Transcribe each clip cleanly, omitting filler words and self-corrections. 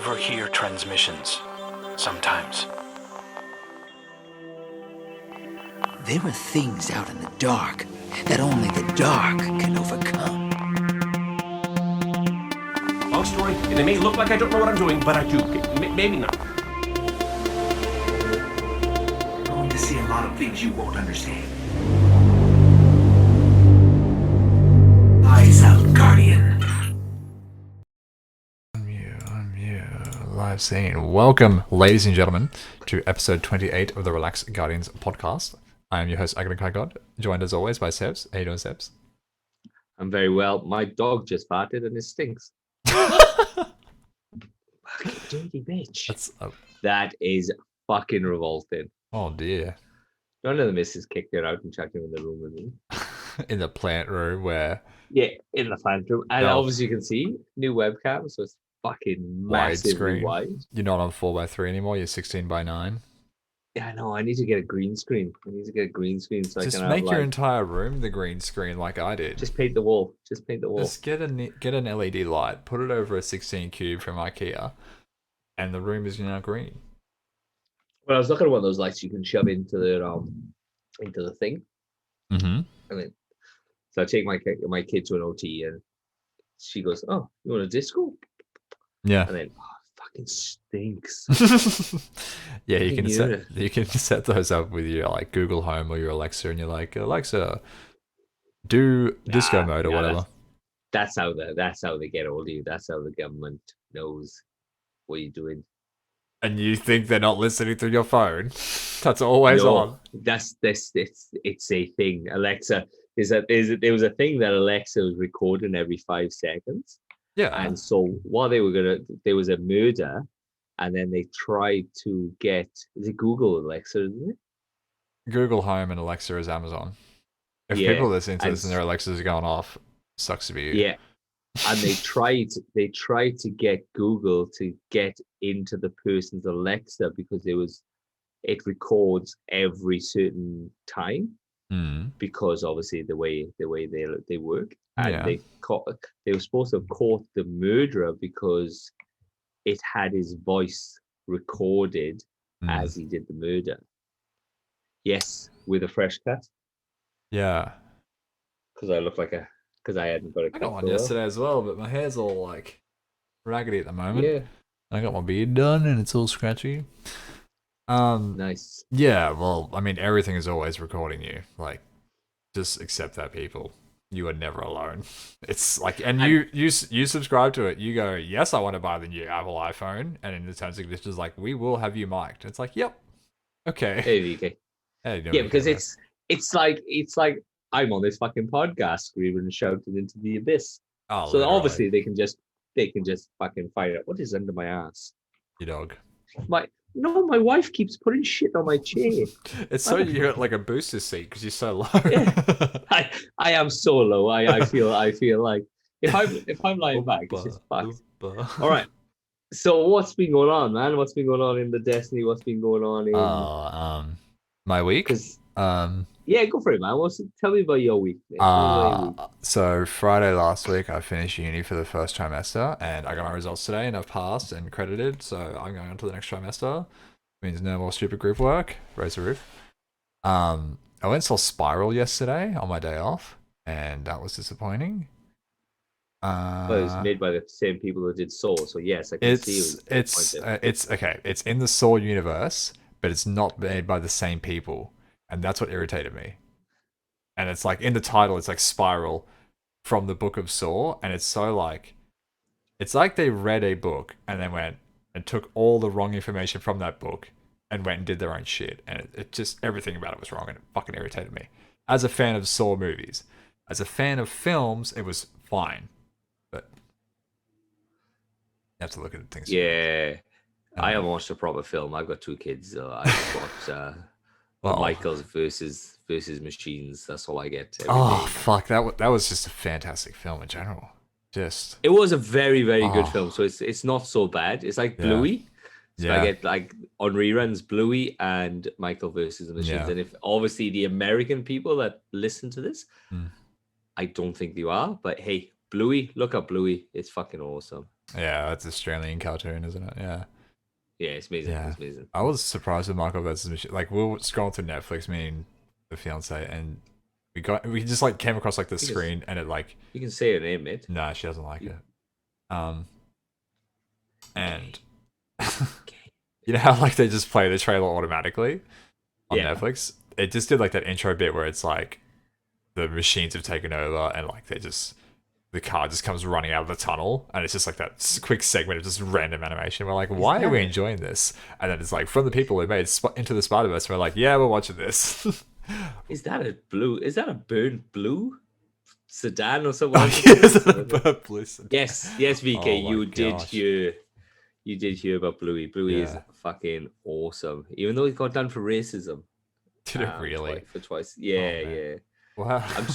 overhear transmissions. Sometimes. There are things out in the dark that only the dark can overcome. Long story, and it may look like I don't know what I'm doing, but I do. Maybe not. You're going to see a lot of things you won't understand. Eyes out, Guardian. Live scene. Welcome, ladies and gentlemen, to episode 28 of the Relax Guardians podcast. I am your host, Aghanim Kai-God, joined as always by Sebs. How you doing, Sebs? I'm very well. My dog just farted and it stinks. Fucking dirty bitch. That is fucking revolting. Oh dear. None of the missus kicked her out and chucked her in the room with me. In the plant room where... Yeah, in the plant room. And obviously you can see new webcam, so it's fucking massively wide. You're not on 4x3 anymore, you're 16:9. Yeah, I know. I need to get a green screen. So just I can make your entire room the green screen like I did. Just paint the wall. Just get an LED light, put it over a 16 cube from IKEA, and the room is now green. Well, I was looking at one of those lights you can shove into the thing. Mm-hmm. And then, so I take my kid to an OT, and she goes, "Oh, you want a disco?" Yeah. And then, fucking stinks. Yeah, you can set those up with your like Google Home or your Alexa, and you're like, Alexa, do disco mode or whatever. That's how they get hold of you. That's how the government knows what you're doing. And you think they're not listening through your phone? That's always on. It's a thing. Alexa there was a thing that Alexa was recording every 5 seconds. Yeah. And so while there was a murder, and then they tried to get, is it Google Alexa, isn't it? Google Home and Alexa is Amazon. If people listen to this and their Alexas are going off, sucks to be you. Yeah. And they tried to get Google to get into the person's Alexa because it records every certain time. Because obviously the way they work, and they were supposed to have caught the murderer because it had his voice recorded as he did the murder. Yes, with a fresh cut. Yeah, because I hadn't got a cut. I got one yesterday as well, but my hair's all like raggedy at the moment. Yeah, I got my beard done and it's all scratchy. Nice. Yeah, well, I mean, everything is always recording you. Like, just accept that, people. You are never alone. It's like, and you subscribe to it. You go, yes, I want to buy the new Apple iPhone, and in the terms and conditions, like, we will have you mic'd. It's like, yep, okay. Hey, VK. Yeah, because it's like I'm on this fucking podcast screaming and shouting into the abyss. Oh, so literally. Obviously they can just fucking find out what is under my ass. Your dog. My wife keeps putting shit on my chair. It's so you got like a booster seat because you're so low. Yeah. I am so low. I feel like if I'm lying back, it's just fucked. All right. So what's been going on, man? What's been going on in the Destiny? What's been going on in my week? Yeah, go for it, man. Tell me about your week, man. So Friday last week, I finished uni for the first trimester, and I got my results today, and I've passed and credited. So I'm going on to the next trimester. Means no more stupid group work. Raise the roof. I went and saw Spiral yesterday on my day off, and that was disappointing. But it was made by the same people who did Saw, so yes, I can see it's okay. It's in the Saw universe, but it's not made by the same people. And that's what irritated me. And it's like in the title, it's like Spiral from the Book of Saw. And it's so like, it's like they read a book and then went and took all the wrong information from that book and went and did their own shit. And it just, everything about it was wrong and it fucking irritated me. As a fan of Saw movies, as a fan of films, it was fine. But you have to look at things. Yeah. I haven't watched a proper film. I've got 2 kids. So I've watched... Michaels versus machines. That's all I get. Oh fuck! That was just a fantastic film in general. It was a very very good film. So it's not so bad. It's like Bluey. So I get like on reruns Bluey and Michael versus the machines. And if obviously the American people that listen to this, I don't think you are. But hey, Bluey, look up Bluey. It's fucking awesome. Yeah, that's Australian cartoon, isn't it? Yeah. Yeah, it's amazing. Yeah. It's amazing. I was surprised with Michael versus Machine. Like, we were scrolling through Netflix, me and the fiance, and we just like came across like the Because- screen, and it like, You can say her name, mate. nah, she doesn't like it. And you know how like they just play the trailer automatically on Yeah. Netflix? It just did like that intro bit where it's like the machines have taken over, and like the car just comes running out of the tunnel, and it's just like that quick segment of just random animation. We're like, why are we enjoying this? And then it's like from the people who made Into the Spider-Verse, we're like, yeah, we're watching this. Is that a blue? Is that a burnt blue sedan or something? Oh, yes, blue sedan. Yes, VK, Oh my you did gosh. hear about Bluey. Bluey is Yeah. fucking awesome. Even though he got done for racism. Did it really? For twice. Yeah, man. yeah. Wow. I'm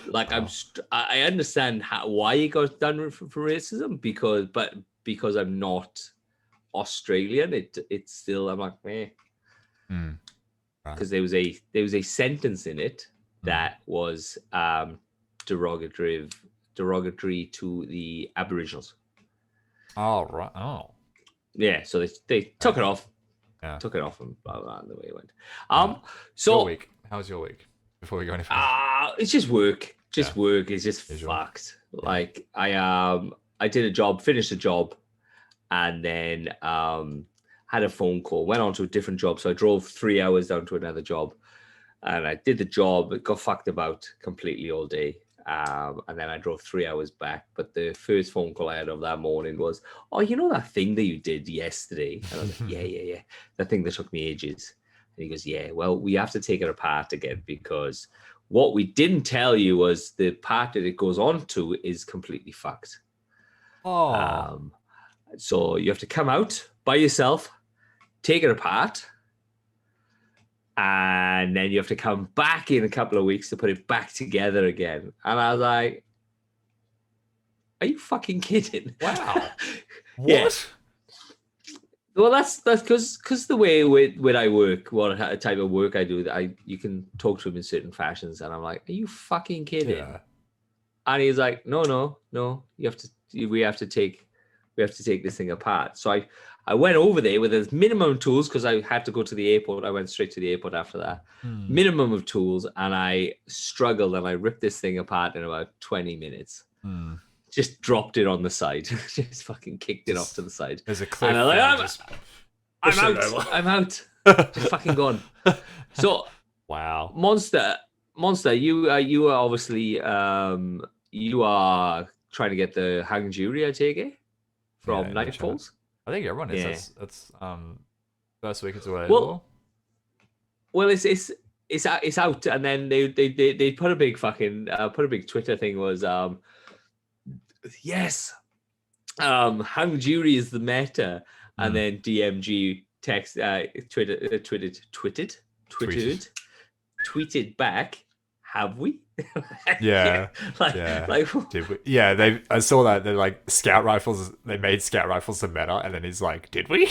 like Wow. I understand why he got done for racism because I'm not Australian. It's still I'm like Hmm. because there was a sentence in it Hmm. that was derogatory to the Aboriginals. Oh, right. Oh. Yeah, so they took it off. Yeah. Took it off and blah blah, and the way it went. Your So week. How was your week? Before we go any further. it's just work. Yeah. Work is just Usual. fucked. Like I did a job, finished a job, and then had a phone call, went on to a different job. So I drove 3 hours down to another job, and I did the job. It got fucked about completely all day. And then I drove 3 hours back. But the first phone call I had of that morning was, "Oh, you know that thing that you did yesterday?" And I was like, "Yeah. That thing that took me ages." And he goes, "Yeah, well, we have to take it apart again because what we didn't tell you was the part that it goes on to is completely fucked. Oh. So you have to come out by yourself, take it apart, and then you have to come back in a couple of weeks to put it back together again." And I was like, "Are you fucking kidding?" Wow. Yeah. What? Well, that's because the way when I work, what type of work I do, you can talk to him in certain fashions, and I'm like, "Are you fucking kidding?" Yeah. And he's like, no, we have to take this thing apart. So I went over there with as minimum tools because I had to go to the airport. I went straight to the airport after that. Hmm. Minimum of tools, and I struggled and I ripped this thing apart in about 20 minutes. Hmm. Just dropped it on the side. Just fucking kicked it off to the side. There's a cliff. And I'm like, and I'm just push it over. I'm out. Just fucking gone. So Wow. Monster, you are obviously you are trying to get the hang jury, I take it, from Yeah, in the Night chat. Falls. I think everyone is. Yeah. That's first week it's available. Well, it's out, and then they put a big fucking Twitter thing was yes, hung jury is the meta, and then DMG text tweeted back, have we? Yeah, yeah. Did we? Yeah, I saw that they're like scout rifles. They made scout rifles the meta, and then he's like, "Did we?"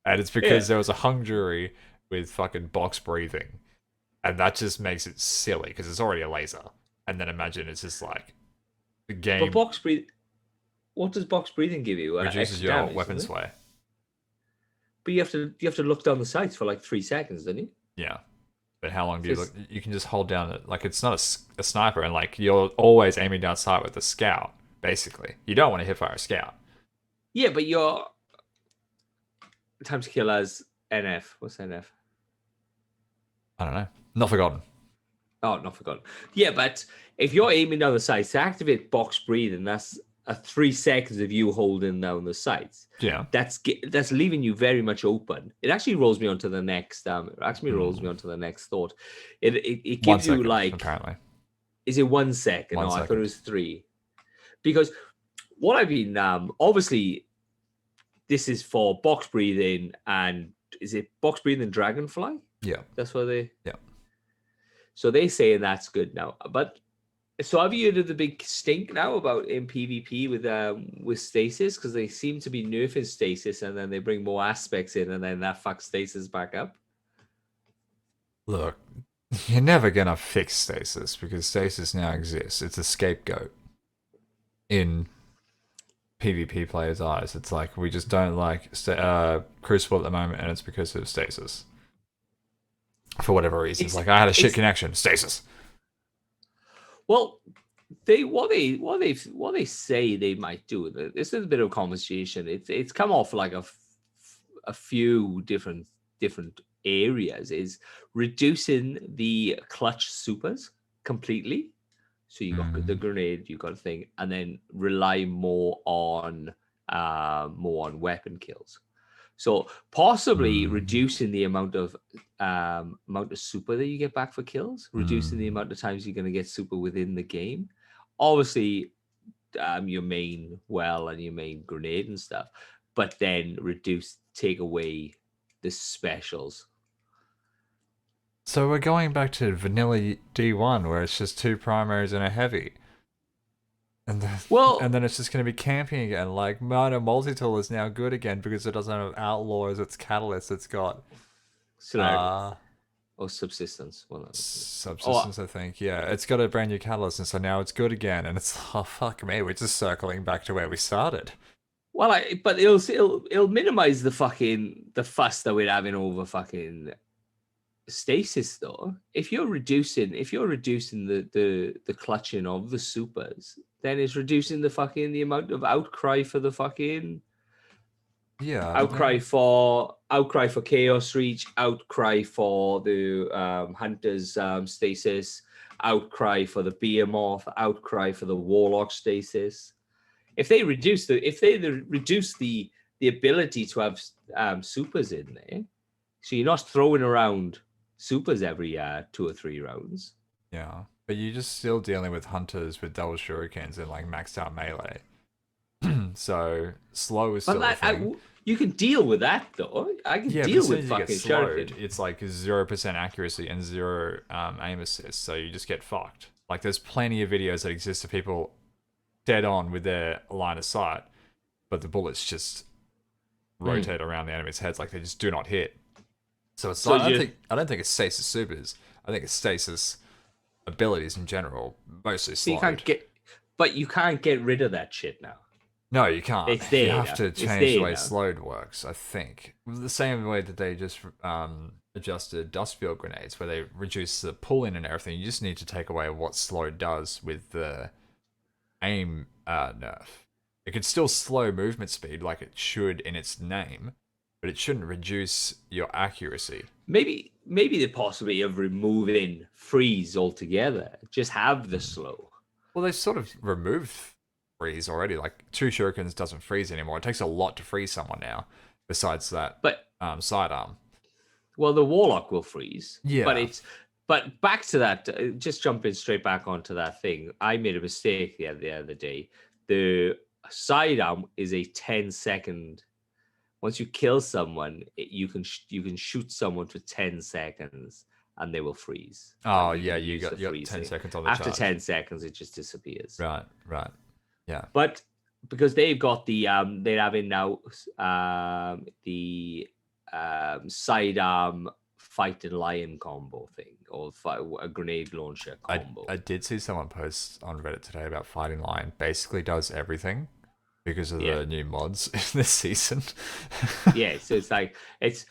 And it's because there was a hung jury with fucking box breathing, and that just makes it silly because it's already a laser. And then imagine it's just like the game But box breathing, what does box breathing give you? reduces Extra your damage, weapon doesn't it? sway. But you have to look down the sights for like 3 seconds, don't you? Yeah. But how long do you Just- look? You can just hold down it. Like, it's not a sniper, and like you're always aiming down sight with the scout. Basically, you don't want to hit fire a scout. Yeah, but your time to kill as NF. What's NF? I don't know. Not forgotten. Oh, not forgotten. Yeah, but if you're aiming down the sights to activate box breathing, that's a 3 seconds of you holding down the sights. Yeah. That's leaving you very much open. It actually rolls me onto the next. Rolls me onto the next thought. It 1 gives you second, like. apparently. Is it 1 second? 1 No, I thought second. it was 3. Because what I've been obviously this is for box breathing, and is it box breathing Dragonfly? Yeah. That's what they. Yeah. So they say that's good now, but so have you heard of the big stink now about in PvP with stasis, because they seem to be nerfing stasis and then they bring more aspects in and then that fucks stasis back up. Look, you're never gonna fix stasis because stasis now exists. It's a scapegoat. in PvP players' eyes. It's like we just don't like Crucible at the moment, and it's because of stasis. For whatever reason, it's like I had a shit connection, stasis. Well, what they say they might do. This is a bit of a conversation. It's come off like a few different areas. Is reducing the clutch supers completely. So you got the grenade, you got a thing, and then rely more on weapon kills. So possibly reducing the amount of super that you get back for kills, reducing the amount of times you're going to get super within the game. Obviously, your main well and your main grenade and stuff, but then take away the specials. So we're going back to vanilla D1, where it's just 2 primaries and a heavy. And then it's just going to be camping again. Like, Minor Multi-Tool is now good again because it doesn't have Outlaws, it's Catalyst, it's got... or Subsistence. Well, Subsistence, I think, yeah. It's got a brand new Catalyst, and so now it's good again. And it's, oh, fuck me, we're just circling back to where we started. Well, but it'll minimize the fuss that we're having over fucking... stasis though. If you're reducing the clutching of the supers, then it's reducing the amount of outcry for the fucking outcry for Chaos Reach, outcry for the Hunter's stasis, outcry for the Behemoth, outcry for the Warlock stasis. If they reduce the ability to have supers in there, so you're not throwing around supers every 2 or 3 rounds. Yeah, but you're just still dealing with hunters with double shurikens and like maxed out melee. So slow is still a thing. You can deal with that though. I can deal with fucking shuriken. It's like 0% accuracy and 0 aim assist, so you just get fucked. Like there's plenty of videos that exist of people dead on with their line of sight, but the bullets just rotate around the enemy's heads, like they just do not hit. So it's I don't think it's stasis supers. I think it's stasis abilities in general, mostly slowed. You can't get rid of that shit now. No, you can't. It's there. You have to change the way slowed works, I think. The same way that they just adjusted Dustfield grenades, where they reduce the pull-in and everything. You just need to take away what slowed does with the aim nerf. It could still slow movement speed like it should in its name, but it shouldn't reduce your accuracy. Maybe the possibility of removing freeze altogether. Just have the slow. Well, they sort of removed freeze already. Like 2 shurikens doesn't freeze anymore. It takes a lot to freeze someone now, besides that sidearm. Well, the Warlock will freeze. Yeah. But back to that, just jumping straight back onto that thing. I made a mistake the other day. The sidearm is a 10-second. Once you kill someone, you can shoot someone for 10 seconds and they will freeze. Oh, yeah, you got 10 seconds on the After charge. 10 seconds, it just disappears. Right. Yeah. But because they've got they're having now the sidearm fighting lion combo thing, or a grenade launcher combo. I did see someone post on Reddit today about Fighting Lion. Basically does everything. Because of the new mods in this season. Yeah, so it's like it's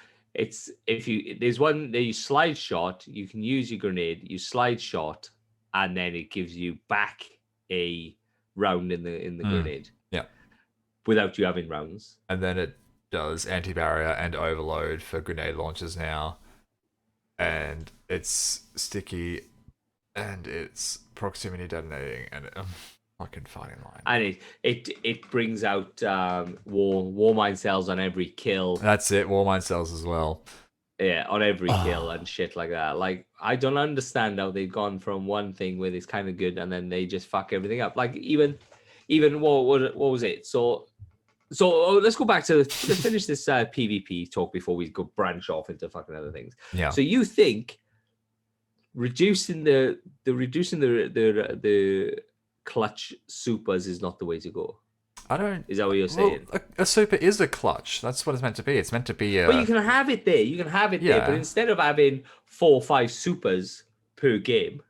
there's one you slide shot, you can use your grenade, you slide shot, and then it gives you back a round in the grenade. Yeah. Without you having rounds. And then it does anti-barrier and overload for grenade launchers now. And it's sticky and it's proximity detonating and fucking Fighting Lion. And it brings out Warmind cells on every kill. That's it, Warmind cells as well. Yeah, on every kill and shit like that. Like, I don't understand how they've gone from one thing where it's kind of good and then they just fuck everything up. Like, even what was it? So let's go back to let's finish this PvP talk before we go branch off into fucking other things. Yeah. So you think reducing the clutch supers is not the way to go? Is that what you're saying? Well, a super is a clutch. That's what it's meant to be. It's meant to be But you can have it there. You can have it there. But instead of having 4 or 5 supers per game,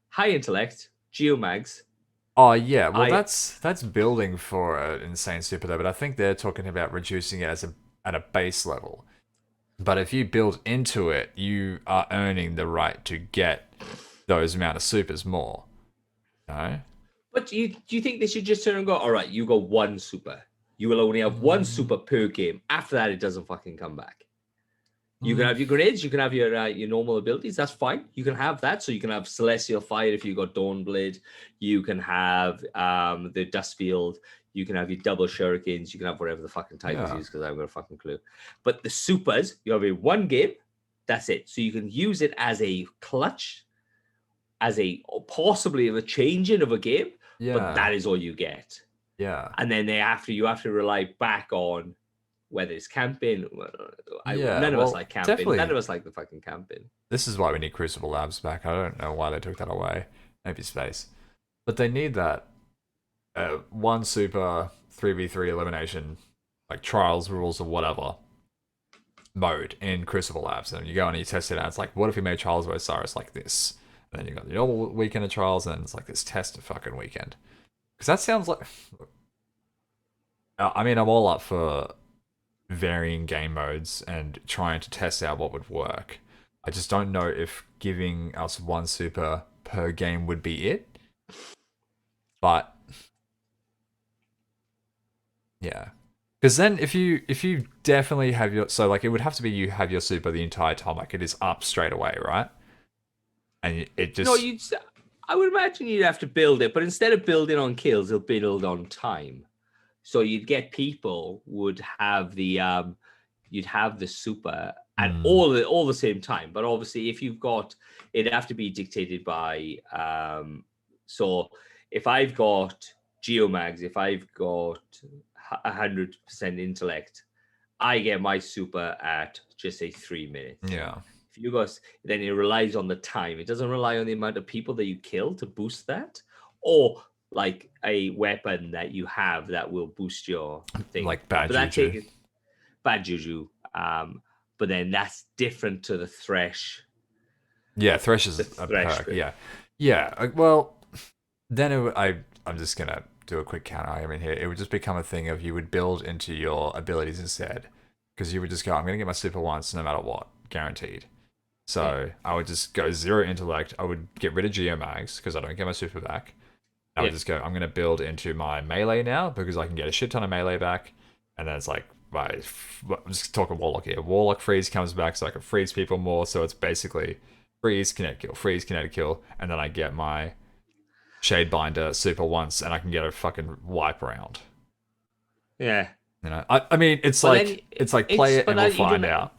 high intellect, geomags, Oh yeah, well I- that's building for an insane super though, but I think they're talking about reducing it at a base level. But if you build into it, you are earning the right to get those amount of supers more. No? But do you think they should just turn and go, all right, you got one super. You will only have one super per game. After that, it doesn't fucking come back. You can have your grenades, you can have your normal abilities. That's fine. You can have that. So you can have Celestial Fire if you got Dawnblade. You can have the Dustfield. You can have your double shurikens. You can have whatever the fucking type is used because I haven't got a fucking clue. But the supers, you have a one game. That's it. So you can use it as a clutch, as a possibly a changing of a game. Yeah. But that is all you get. Yeah. And then you have to rely back on whether it's camping. None of us like camping. definitely. None of us like the fucking camping. This is why we need Crucible Labs back. I don't know why they took that away. Maybe space. But they need that one super 3v3 elimination, like trials, rules, or whatever mode in Crucible Labs. And you go and you test it out. It's like, what if we made Trials of Osiris like this? And then you got the normal weekend of trials, and then it's like this test fucking weekend. Because that sounds like... I mean, I'm all up for varying game modes and trying to test out what would work. I just don't know if giving us one super per game would be it. But yeah, because then if you definitely have your, so like it would have to be you have your super the entire time, like it is up straight away, right? And it just I would imagine you'd have to build it, but instead of building on kills, they'll build on time. So you'd get people would have the you'd have the super at all the same time. But obviously, if you've got, it'd have to be dictated by. So if I've got Geomags, if I've got 100% intellect, I get my super at just say 3 minutes. yeah. If you guys, then it relies on the time. It doesn't rely on the amount of people that you kill to boost that, or like a weapon that you have that will boost your thing. Like bad But juju. Bad juju. But then that's different to the Thresh. Yeah, Thresh is The a Thresh perk. bit. Yeah. Well, then I'm just gonna do a quick counter argument here. It would just become a thing of you would build into your abilities instead, because you would just go, I'm gonna get my super once no matter what, guaranteed. So I would just go 0 intellect. I would get rid of Geomags because I don't get my super back. I would just go, I'm gonna build into my melee now because I can get a shit ton of melee back, and then it's like, I'm just talking Warlock here. Warlock freeze comes back so I can freeze people more. So it's basically freeze, kinetic kill, and then I get my Shadebinder super once, and I can get a fucking wipe around. Yeah. You know, I mean, it's But like then play it but and we'll then you're find gonna- out.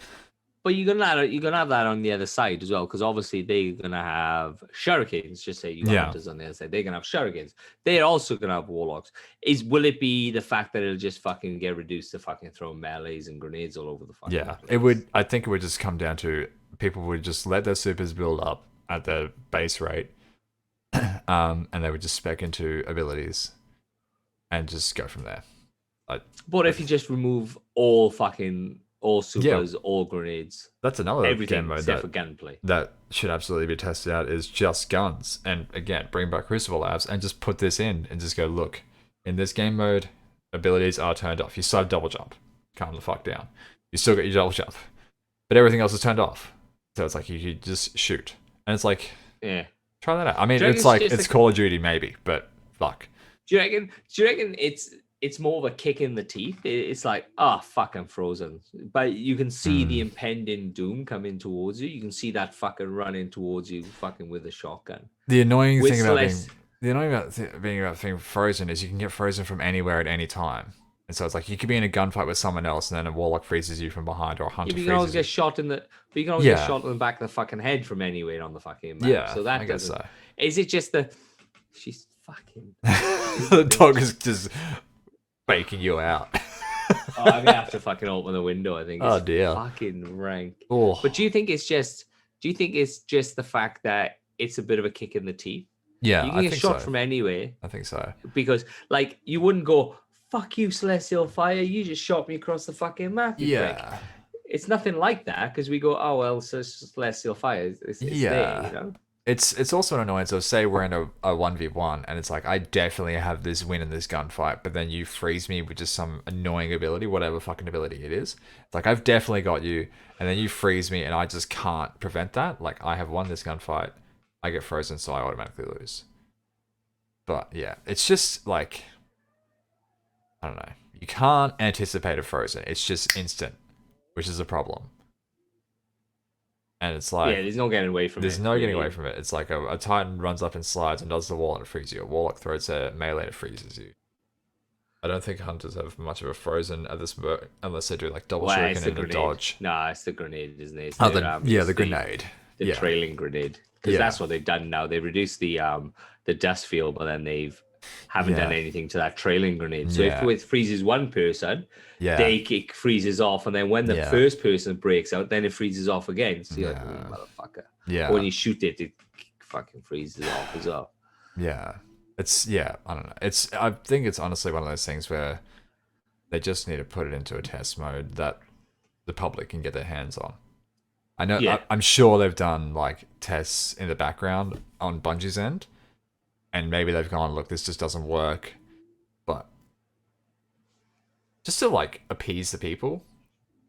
But you're gonna have that on the other side as well, because obviously they're gonna have shurikens. Just say you got hunters on the other side, they're gonna have shurikens. They're also gonna have warlocks. Will it be the fact that it'll just fucking get reduced to fucking throwing melees and grenades all over the fucking Yeah, place? it would. I think it would just come down to people would just let their supers build up at their base rate, and they would just spec into abilities, and just go from there. But if you just remove all supers, all grenades, That's another everything game mode except for gunplay. that should absolutely be tested out is just guns. And again, bring back Crucible Labs and just put this in and just go, look, in this game mode, abilities are turned off. You still have double jump. Calm the fuck down. You still got your double jump. But everything else is turned off. So it's like you could just shoot. And it's like, Yeah. try that out. I mean, Do you reckon it's like, it's just it's like- Call of Duty maybe, but fuck. Do you reckon it's more of a kick in the teeth? It's like, fuck, I'm frozen. But you can see the impending doom coming towards you. You can see that fucking running towards you, fucking with a shotgun. The annoying With thing about Celeste- being frozen is you can get frozen from anywhere at any time. And so it's like you could be in a gunfight with someone else, and then a warlock freezes you from behind, or a hunter You can always freezes get you. shot but you can always get shot in the back of the fucking head from anywhere on the fucking map. Yeah, So that I guess doesn't. so. Is it just she's fucking? The dog is just baking you out. I'm gonna have to fucking open the window. I think. Oh, It's dear. Fucking rank. Oh, But do you think it's just the fact that it's a bit of a kick in the teeth? yeah, You I can get think shot so. from anywhere I think so. because, like, you wouldn't go, "Fuck you, Celestial Fire! You just shot me across the fucking map." you prick." Yeah, It's nothing like that because we go, "Oh well, so Celestial Fire, it's there," Yeah. you know. it's also an annoyance of, say we're in a 1v1 and it's like I definitely have this win in this gunfight, but then you freeze me with just some annoying ability, whatever fucking ability it is. It's like I've definitely got you, and then you freeze me and I just can't prevent that. Like I have won this gunfight, I get frozen, so I automatically lose. But yeah, it's just like, I don't know. You can't anticipate a frozen. It's just instant, which is a problem. And it's like, Yeah, there's no getting away from it. there's no getting Yeah. away from it. It's like a Titan runs up and slides and does the wall and it freezes you. A Warlock throws a melee and it freezes you. I don't think Hunters have much of a frozen at this moment, unless they do like double Well, it's shuriken the and a grenade. dodge. Nah, it's the grenade, isn't it? It's Oh, their, yeah, it's the grenade. The Yeah. trailing grenade. Because Yeah. that's what they've done now. They reduced the dust field, but then they've haven't done Yeah. anything to that trailing grenade. So Yeah. if it freezes one person, Yeah. they kick freezes off, and then when the Yeah. first person breaks out, then it freezes off again. So you're like, Yeah. "Oh, motherfucker. Yeah. But when you shoot it, it fucking freezes off as well. Yeah. I don't know. I think it's honestly one of those things where they just need to put it into a test mode that the public can get their hands on. I know, Yeah. I'm sure they've done like tests in the background on Bungie's end, and maybe they've gone, look, this just doesn't work, but just to like appease the people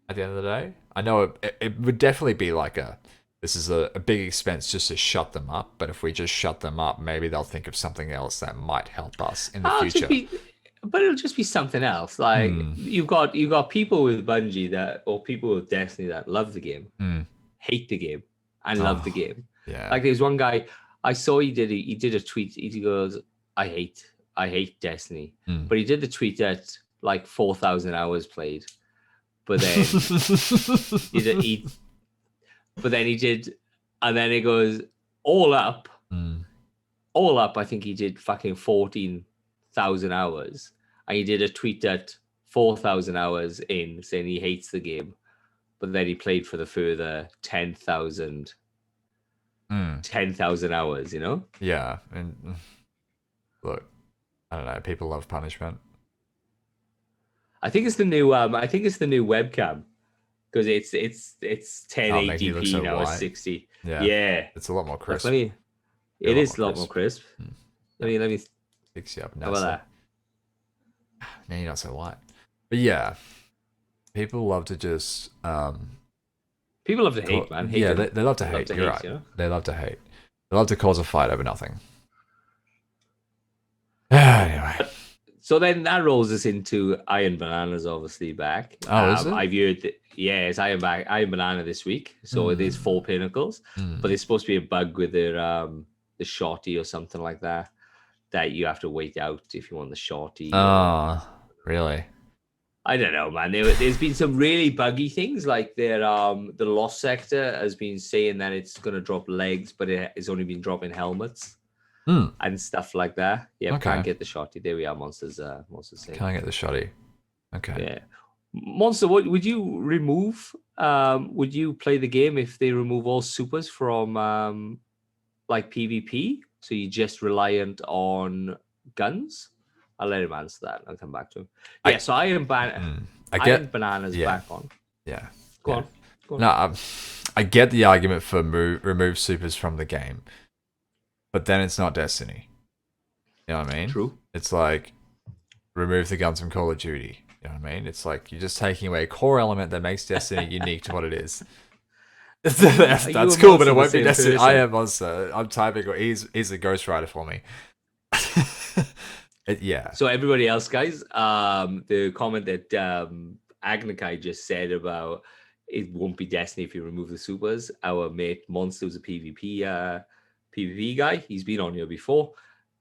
at the end of the day. I know it would definitely be like this is a big expense just to shut them up, but if we just shut them up, maybe they'll think of something else that might help us in the future. But it'll just be something else. Like Hmm. you've got people with Bungie that, or people with Destiny that love the game, Hmm. hate the game, and love the Oh, game. Yeah. Like there's one guy I saw, he did a tweet. He goes, I hate Destiny," Hmm. but he did the tweet at like 4,000 hours played. But then he did, and then it goes all up. Hmm. All up, I think he did fucking 14,000 hours. And he did a tweet at 4,000 hours in saying he hates the game. But then he played for the further 10,000 hours, you know? Yeah. And look, I don't know. People love punishment. I think it's the new webcam. Because it's Oh, make you look 1080p so now, it's white. 60. Yeah. Yeah. It's a lot more Like, crisp. it is a lot more crisp. Let me Picks you up how about nicely. that? Now you're not so white. But yeah, people love to just People love to hate, man. Hate yeah, them. they love to Love hate. to You're hate, right. you know? They love to hate. They love to cause a fight over nothing. Anyway, So then that rolls us into Iron Bananas, obviously back. Oh, is it? I've heard that, yeah, it's Iron Banana this week. So it is 4 pinnacles, but there's supposed to be a bug with their the shorty or something like that you have to wait out if you want the shorty. oh, really? I don't know, man. There's been some really buggy things, like their the Lost Sector has been saying that it's gonna drop legs, but it's only been dropping helmets. And stuff like that. Yeah, Okay. can't get the shotty. There we are, monsters. Monsters saying. Can I get the shoddy? Okay. Yeah, Monster. What would you remove? Would you play the game if they remove all supers from like PvP? So you're just reliant on guns? I'll let him answer that. I'll come back to him. Yeah. So Iron Banana's yeah. back on. Yeah. Go Yeah. on. Go on. No, I get the argument for remove supers from the game, but then it's not Destiny. You know what I mean? True. It's like remove the guns from Call of Duty. You know what I mean? It's like you're just taking away a core element that makes Destiny unique to what it is. That's Are you cool, and but it Monster won't the be same Destiny. I person? am Monster. I'm typing. He's a Ghost Rider for me. Yeah. So everybody else, guys, the comment that Agnakai just said about it won't be Destiny if you remove the supers. Our mate Monster was a PvP guy. He's been on here before.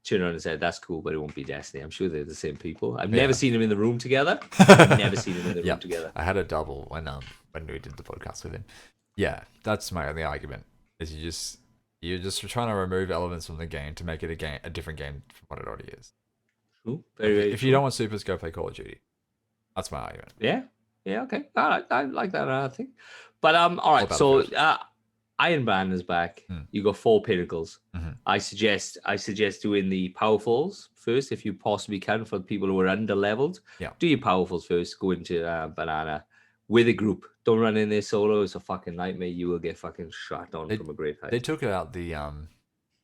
Turned around and said, "That's cool, but it won't be Destiny." I'm sure they're the same people. I've never seen them in the room together. Never seen them in the room together. I had a double when we did the podcast with him. Yeah, that's my only argument. Is you're just trying to remove elements from the game to make it a different game from what it already is. True. Very If you don't want supers, go play Call of Duty. That's my argument. Yeah. Okay. I like that thing. But all right. So Iron Band is back. You got 4 pinnacles. I suggest doing the powerfuls first if you possibly can for people who are under leveled. Yeah. Do your powerfuls first. Go into Banana with a group. Don't run in there solo. It's a fucking nightmare. You will get fucking shot on from a great height. They took out the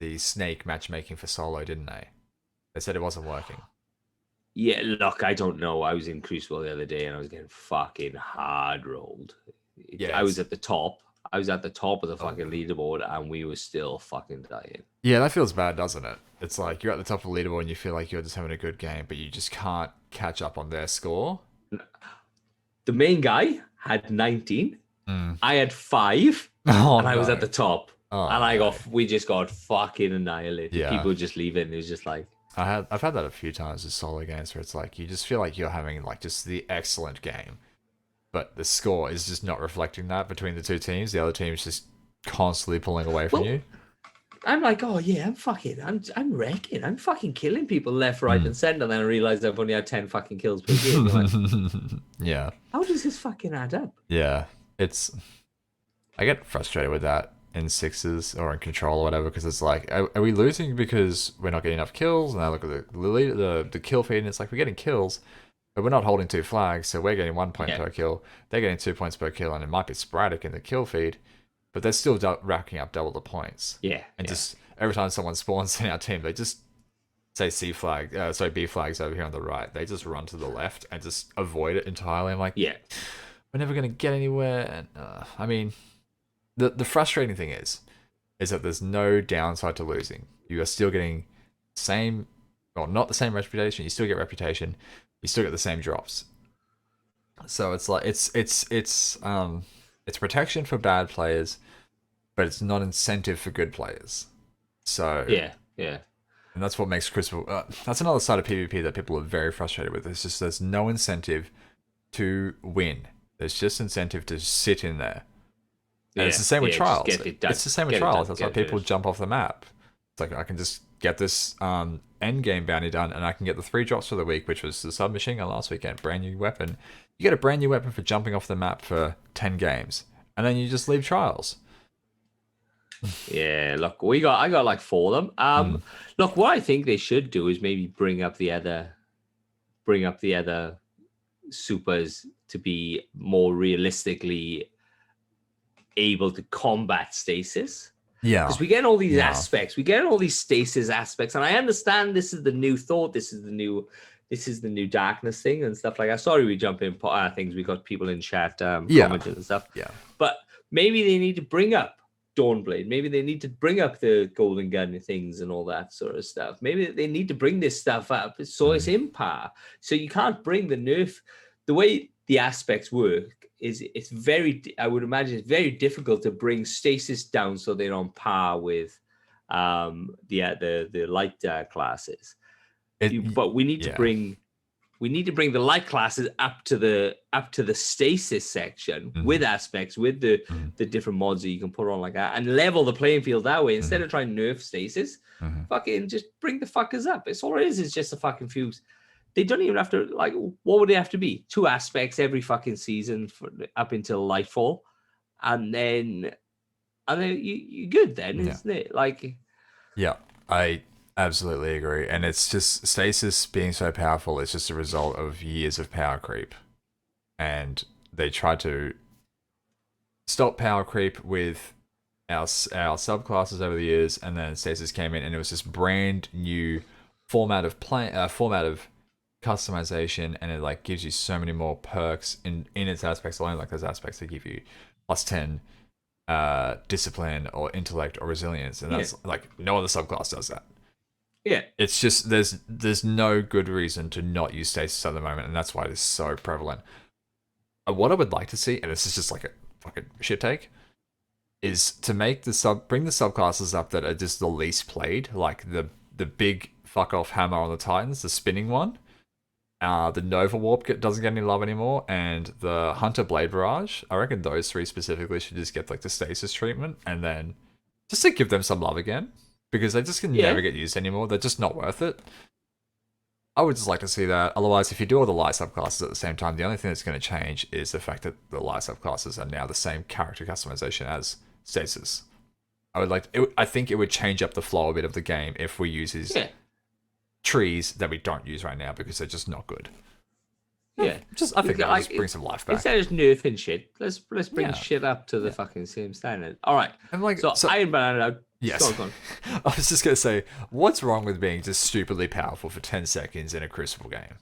the snake matchmaking for solo, didn't they? They said it wasn't working. Yeah, look, I don't know. I was in Crucible the other day and I was getting fucking hard rolled. Yeah, I was at the top. I was at the top of the fucking leaderboard and we were still fucking dying. Yeah, that feels bad, doesn't it? It's like you're at the top of the leaderboard and you feel like you're just having a good game, but you just can't catch up on their score. The main guy had 19. Mm. I had 5. Oh, and I was no. at the top. Oh, And we just got fucking annihilated. Yeah. People just leaving. It was just like, I've had that a few times with solo games where it's like you just feel like you're having like just the excellent game, but the score is just not reflecting that between the two teams. The other team is just constantly pulling away from you. I'm like, oh yeah, I'm wrecking. I'm fucking killing people left, right, and center. And then I realized I've only had 10 fucking kills per game. You're like, Yeah. how does this fucking add up? Yeah. I get frustrated with that in sixes or in control or whatever, because it's like, are we losing because we're not getting enough kills? And I look at the kill feed and it's like, we're getting kills, but we're not holding 2 flags, so we're getting 1 point per kill. They're getting 2 points per kill, and it might be sporadic in the kill feed, but they're still racking up double the points. Yeah. And just every time someone spawns in our team, they just say B flags over here on the right. They just run to the left and just avoid it entirely. I'm like, yeah, we're never gonna get anywhere. And I mean, the frustrating thing is that there's no downside to losing. You are still getting not the same reputation. You still get reputation. You still get the same drops. So it's like it's protection for bad players, but it's not incentive for good players. So yeah. and that's what makes Crucible. That's another side of PvP that people are very frustrated with. It's just there's no incentive to win. There's just incentive to sit in there. And it's the same with trials. It's the same with trials. That's why people jump off the map. It's like, I can just get this end game bounty done, and I can get the 3 drops for the week, which was the submachine gun last weekend, brand new weapon. You get a brand new weapon for jumping off the map for 10 games, and then you just leave trials. Yeah, look, I got like 4 of them. Look, what I think they should do is maybe bring up the other supers to be more realistically able to combat stasis. Yeah, because we get all these aspects, we get all these stasis aspects, and I understand this is the new thought, this is the new darkness thing and stuff like that. Sorry, we jump in things. We got people in chat commenting and stuff. Yeah, but maybe they need to bring up Dawnblade. Maybe they need to bring up the Golden Gun things and all that sort of stuff. Maybe they need to bring this stuff up so it's in par. So you can't bring the nerf. The way the aspects work is I would imagine it's very difficult to bring stasis down so they're on par with the light classes. But we need to bring the light classes up to the stasis section with aspects, with the different mods that you can put on like that, and level the playing field that way. Instead of trying to nerf stasis, fucking just bring the fuckers up. It's all it is. It's just a fucking fuse. They don't even have to, like, what would they have to be? 2 aspects every fucking season up until Lightfall, and then you're good then, isn't it? Like, yeah, I absolutely agree. And it's just stasis being so powerful. It's just a result of years of power creep, and they tried to stop power creep with our subclasses over the years, and then stasis came in, and it was this brand new format of customization, and it like gives you so many more perks in its aspects alone. Like there's aspects that give you +10 discipline or intellect or resilience, and that's like no other subclass does that. Yeah, it's just there's no good reason to not use stasis at the moment, and that's why it is so prevalent. What I would like to see, and this is just like a fucking shit take, is to make bring the subclasses up that are just the least played, like the big fuck off hammer on the Titans, the spinning one. The Nova Warp doesn't get any love anymore, and the Hunter Blade Barrage. I reckon those 3 specifically should just get like the stasis treatment, and then just to give them some love again, because they just can never get used anymore. They're just not worth it. I would just like to see that. Otherwise, if you do all the light subclasses at the same time, the only thing that's going to change is the fact that the light subclasses are now the same character customization as stasis. I think it would change up the flow a bit of the game if we use these trees that we don't use right now because they're just not good. Yeah, I think that'll just bring some life back. Instead of nerfing shit, let's bring shit up to the fucking same standard. All right, and like so Iron Banana, Yes. Go on, go on. I was just gonna say, what's wrong with being just stupidly powerful for 10 seconds in a Crucible game?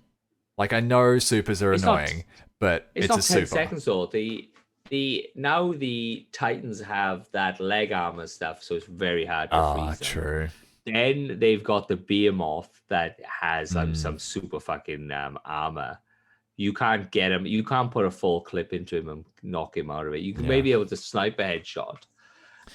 Like, I know supers are It's not- annoying, but It's it's not a 10 super. seconds though. The now the Titans have that leg armor stuff, so it's very hard to Ah, freeze them. true. Then they've got the Behemoth that has Hmm. some super fucking armor. You can't get him. You can't put a full clip into him and knock him out of it. You can Yeah. maybe able to snipe a headshot,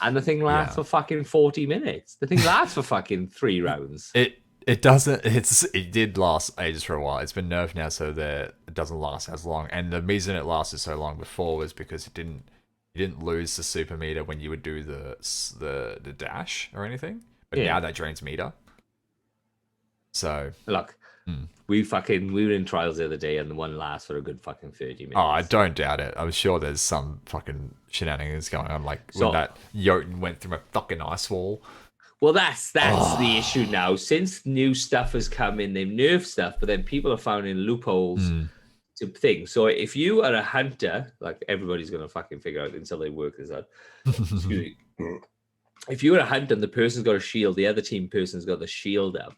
and the thing lasts Yeah. for fucking 40 minutes. The thing lasts for fucking 3 rounds. It doesn't. It did last ages for a while. It's been nerfed now, so that it doesn't last as long. And the reason it lasted so long before was because you didn't lose the super meter when you would do the dash or anything. But Yeah. now that drains meter. So Look, we were in trials the other day, and the one lasts for a good fucking 30 minutes. I don't doubt it. I'm sure there's some fucking shenanigans going on, like So- when that Jotun went through a fucking ice wall. Well, that's the issue now. Since new stuff has come in, they've nerfed stuff, but then people are finding loopholes to things. So if you are a hunter, like everybody's gonna fucking figure out until they work this out. Excuse me. If you're a hunter and the person's got a shield, the other team person's got the shield up,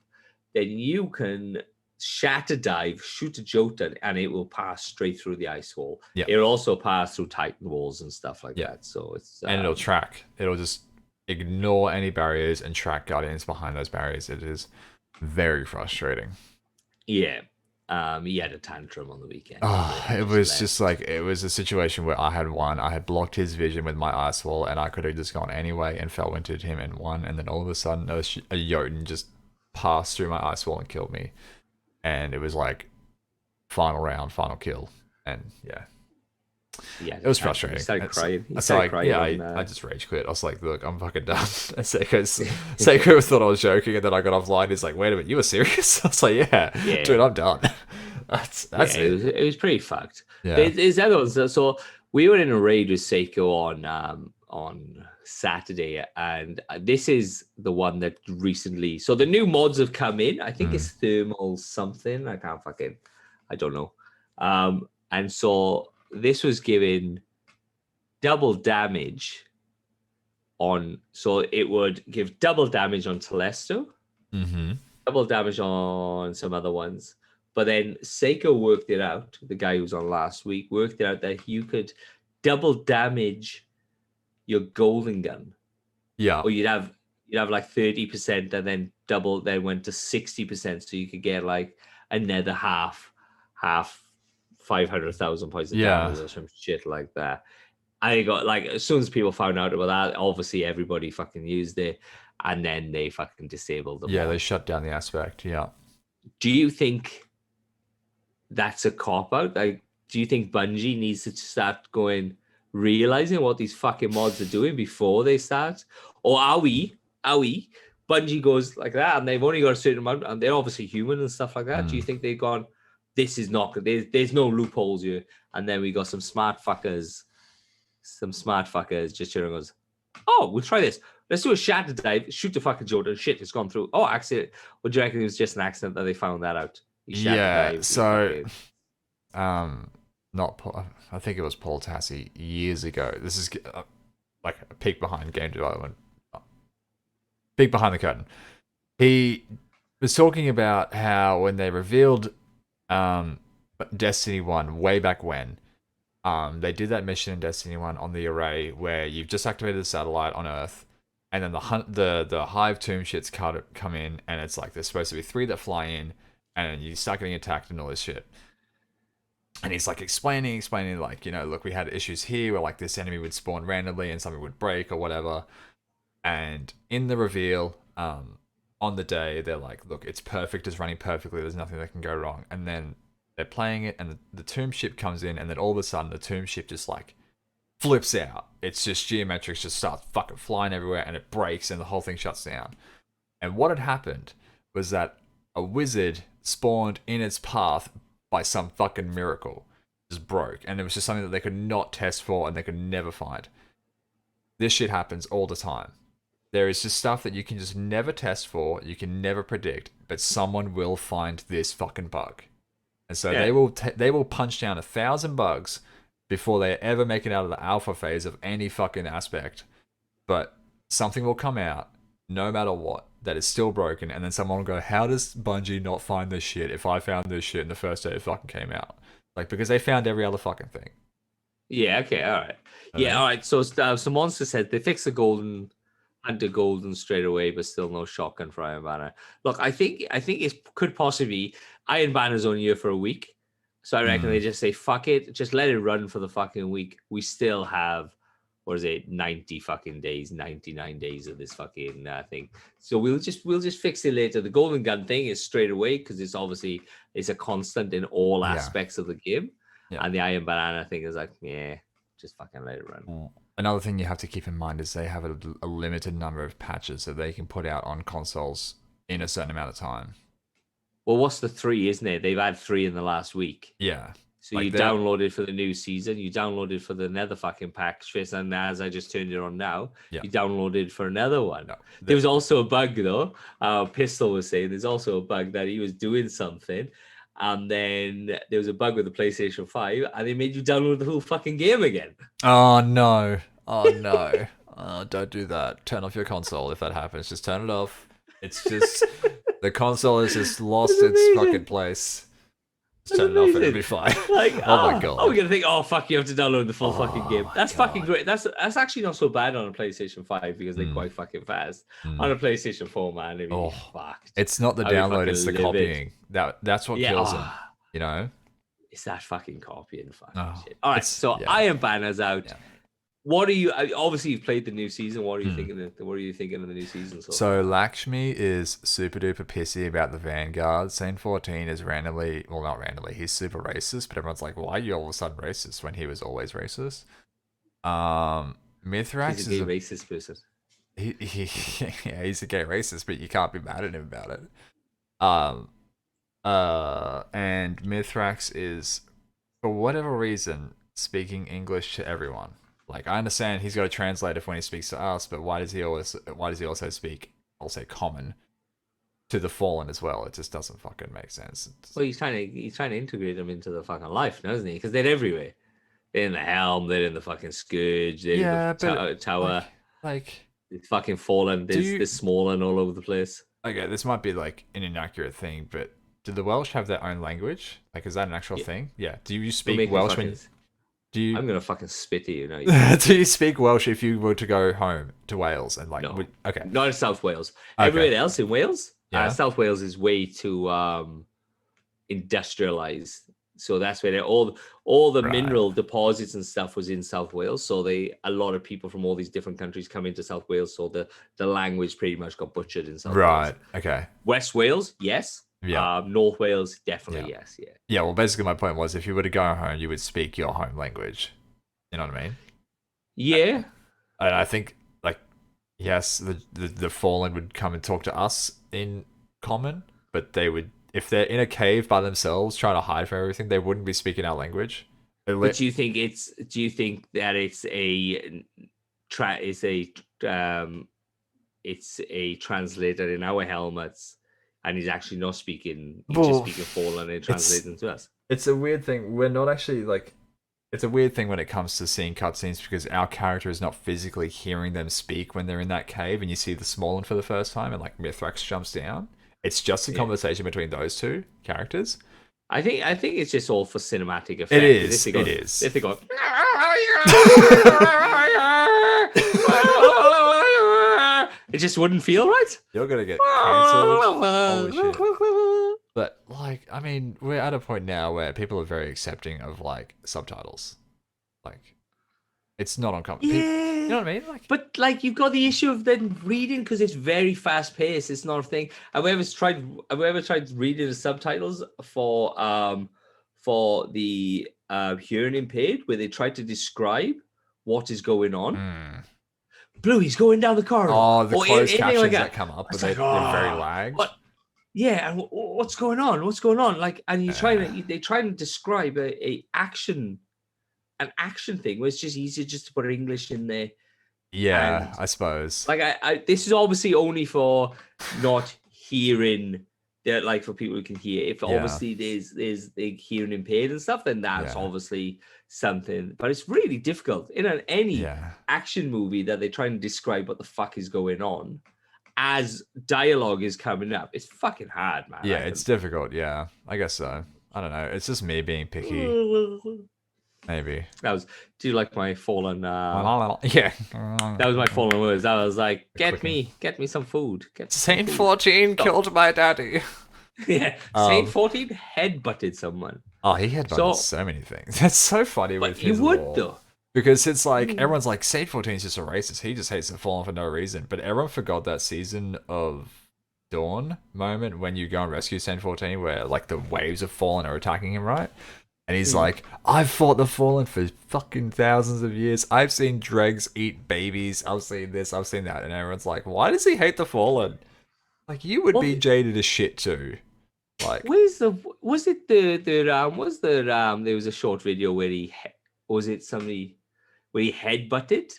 then you can shatter dive, shoot a Jotun, and it will pass straight through the ice wall. Yeah. It'll also pass through Titan walls and stuff like Yeah. that. So it's And it'll track. It'll just ignore any barriers and track guardians behind those barriers. It is very frustrating. yeah. He had a tantrum on the weekend. It was just like, it was a situation where I had blocked his vision with my ice wall, and I could have just gone anyway and fell into him and won. And then all of a sudden, a Jotun just passed through my ice wall and killed me. And it was like, final round, final kill. And yeah, Yeah, it was frustrating. He started It's- crying. He it's started like, crying. yeah, on, I just rage quit. I was like, look, I'm fucking done. And Seiko thought I was joking, and then I got offline. He's like, wait a minute, you were serious? I was like, yeah. Dude, I'm done. That's yeah, it. it was pretty fucked. Yeah. There's other ones. So we were in a raid with Seiko on Saturday, and this is the one that recently. So the new mods have come in. I think it's thermal something. I don't know. And so this was giving double damage on. So it would give double damage on Telesto, Mm-hmm. double damage on some other ones. But then Seiko worked it out. The guy who was on last week worked it out that you could double damage your golden gun, Yeah. or you'd have like 30%, and then went to 60%, so you could get like another half 500,000 points of Yeah. damage or some shit like that. I got like, as soon as people found out about that, obviously everybody fucking used it, and then they fucking disabled them. Yeah, all. they shut down the aspect. Yeah. Do you think that's a cop out? Like, do you think Bungie needs to start realizing what these fucking mods are doing before they start? Or are we? Bungie goes like that, and they've only got a certain amount, and they're obviously human and stuff like that. Do you think they've gone, this is not, there's no loopholes here, and then we got some smart fuckers just chilling goes, oh, we'll try this. Let's do a shatter dive, shoot the fucking Jordan. Shit, it's gone through. Oh, accident. What do you reckon? It was just an accident that they found that out. He shattered Yeah, dived, so- fucking- Not Paul, I think it was Paul Tassi years ago. This is like a peek behind game development. Peek behind the curtain. He was talking about how when they revealed Destiny 1 way back when, they did that mission in Destiny 1 on the array where you've just activated the satellite on Earth, and then the Hive tomb shits come in, and it's like there's supposed to be 3 that fly in, and you start getting attacked and all this shit. And he's like explaining, like, you know, look, we had issues here where like this enemy would spawn randomly and something would break or whatever. And in the reveal, on the day, they're like, look, it's perfect, it's running perfectly, there's nothing that can go wrong. And then they're playing it, and the tomb ship comes in, and then all of a sudden the tomb ship just like flips out. It's just geometrics just starts fucking flying everywhere, and it breaks, and the whole thing shuts down. And what had happened was that a wizard spawned in its path by some fucking miracle, just broke, and it was just something that they could not test for and they could never find. This shit happens all the time. There is just stuff that you can just never test for, you can never predict, but someone will find this fucking bug, and so Yeah. they will punch down 1,000 bugs before they ever make it out of the alpha phase of any fucking aspect. But something will come out, no matter what, that is still broken, and then someone will go, how does Bungie not find this shit if I found this shit in the first day it fucking came out? Like, because they found every other fucking thing. Yeah. Okay. All right. Okay. Yeah. All right. So, so Monster said they fixed the golden and the golden straight away, but still no shotgun for Iron Banner. Look, I think it could possibly Iron Banner's only here for a week, so I reckon they just say fuck it, just let it run for the fucking week. We still have, what is it, 90 fucking days, 99 days of this fucking thing. So we'll just fix it later. The golden gun thing is straight away because it's a constant in all aspects of the game. Yeah. And the Iron Banana thing is like, yeah, just fucking let it run. Another thing you have to keep in mind is they have a limited number of patches that they can put out on consoles in a certain amount of time. Well, what's the 3, isn't it? They've had 3 in the last week. Yeah. So like you downloaded for the new season, you downloaded for the nether fucking pack, and as I just turned it on now, you downloaded for another one. No, there was also a bug though. Pistol was saying there's also a bug that he was doing something, and then there was a bug with the PlayStation 5, and they made you download the whole fucking game again. Oh no. Oh no. Don't do that. Turn off your console if that happens. Just turn it off. It's just the console has just lost its fucking place. Just turn it off and it'll be fine. Like, oh my god. Oh, we're gonna think, oh fuck, you have to download the full fucking game. That's God. fucking great. That's actually not so bad on a PlayStation 5 because they're quite fucking fast. On a PlayStation 4, man, they'd be fucked. It's not the download, it's the copying. That's what kills them. You know? It's that fucking copying fucking shit. All right, so Iron Banner's out. Yeah. What are you? Obviously, you've played the new season. What are you thinking? What are you thinking of the new season? So Lakshmi is super duper pissy about the Vanguard. Scene 14 is randomly, well, not randomly. He's super racist, but everyone's like, "Why are you all of a sudden racist?" When he was always racist. Mithrax is a racist person. He's a gay racist, but you can't be mad at him about it. And Mithrax is, for whatever reason, speaking English to everyone. Like, I understand he's got a translator for when he speaks to us, but why does he also speak, I'll say, common to the Fallen as well? It just doesn't fucking make sense. Well, he's trying to integrate them into the fucking life, doesn't he? Because they're everywhere. They're in the Helm, they're in the fucking Scourge, they're in the tower. Like it's fucking Fallen. There's Smaller all over the place. Okay, this might be like an inaccurate thing, but do the Welsh have their own language? Like, is that an actual thing? Yeah. Do you speak Welsh when? I'm gonna fucking spit at you now. Do you speak Welsh if you were to go home to Wales and like? No. Okay. Not in South Wales. Okay. Everywhere else in Wales, South Wales is way too industrialized. So that's where all the mineral deposits and stuff was in South Wales. So a lot of people from all these different countries come into South Wales. So the language pretty much got butchered in South Wales. Right. Okay. West Wales, yes. Yeah. North Wales, definitely yes. Yeah. Yeah. Well, basically, my point was, if you were to go home, you would speak your home language. You know what I mean? Yeah. And I think, like, yes, the Fallen would come and talk to us in common, but they would, if they're in a cave by themselves trying to hide from everything, they wouldn't be speaking our language. But do you think that it's a translator in our helmets? And he's actually not speaking. He's just speaking Fallen and translating to us. It's a weird thing. We're not actually like. It's a weird thing when it comes to seeing cutscenes because our character is not physically hearing them speak when they're in that cave, and you see the Smaller for the first time, and like Mithrax jumps down. It's just a conversation between those two characters. I think it's just all for cinematic effect. It is. If they go. It just wouldn't feel right. You're gonna get cancelled. Holy shit. But like, I mean, we're at a point now where people are very accepting of like subtitles. Like, it's not uncommon. Yeah. You know what I mean? Like, but like, you've got the issue of then reading because it's very fast paced. It's not a thing. Have we ever tried reading the subtitles for the hearing impaired, where they try to describe what is going on? Blue, he's going down the corridor. Oh, the closed captions that come up, but they're very lagged. What? Yeah, and what's going on? What's going on? Like, and they try to describe an action thing where it's just easier just to put English in there. Yeah, I suppose. Like, I this is obviously only for not hearing they're like for people who can hear. If Yeah. obviously there's the hearing impaired and stuff, then that's Yeah. obviously something. But it's really difficult in any Yeah. action movie that they're trying to describe what the fuck is going on as dialogue is coming up. It's fucking hard, man. Yeah, it's difficult. Yeah, I guess so. I don't know. It's just me being picky, maybe. That was. Do you like my fallen? Yeah. That was my fallen words. I was like, get quickie. me some food. Get Saint some food." 14 killed my daddy. Yeah, Saint 14 headbutted someone. Oh, he had So- so many things. That's so funny But with you his would lore. though. Because it's like everyone's like Saint 14 is just a racist. He just hates the Fallen for no reason. But everyone forgot that season of Dawn moment when you go and rescue Saint 14, where like the waves of Fallen are attacking him, right? And he's like, "I've fought the Fallen for fucking thousands of years. I've seen dregs eat babies. I've seen this. I've seen that." And everyone's like, "Why does he hate the Fallen? Like you would be Well- jaded as shit too." Like, Where's the? Was it the there was a short video where was it somebody where he headbutted?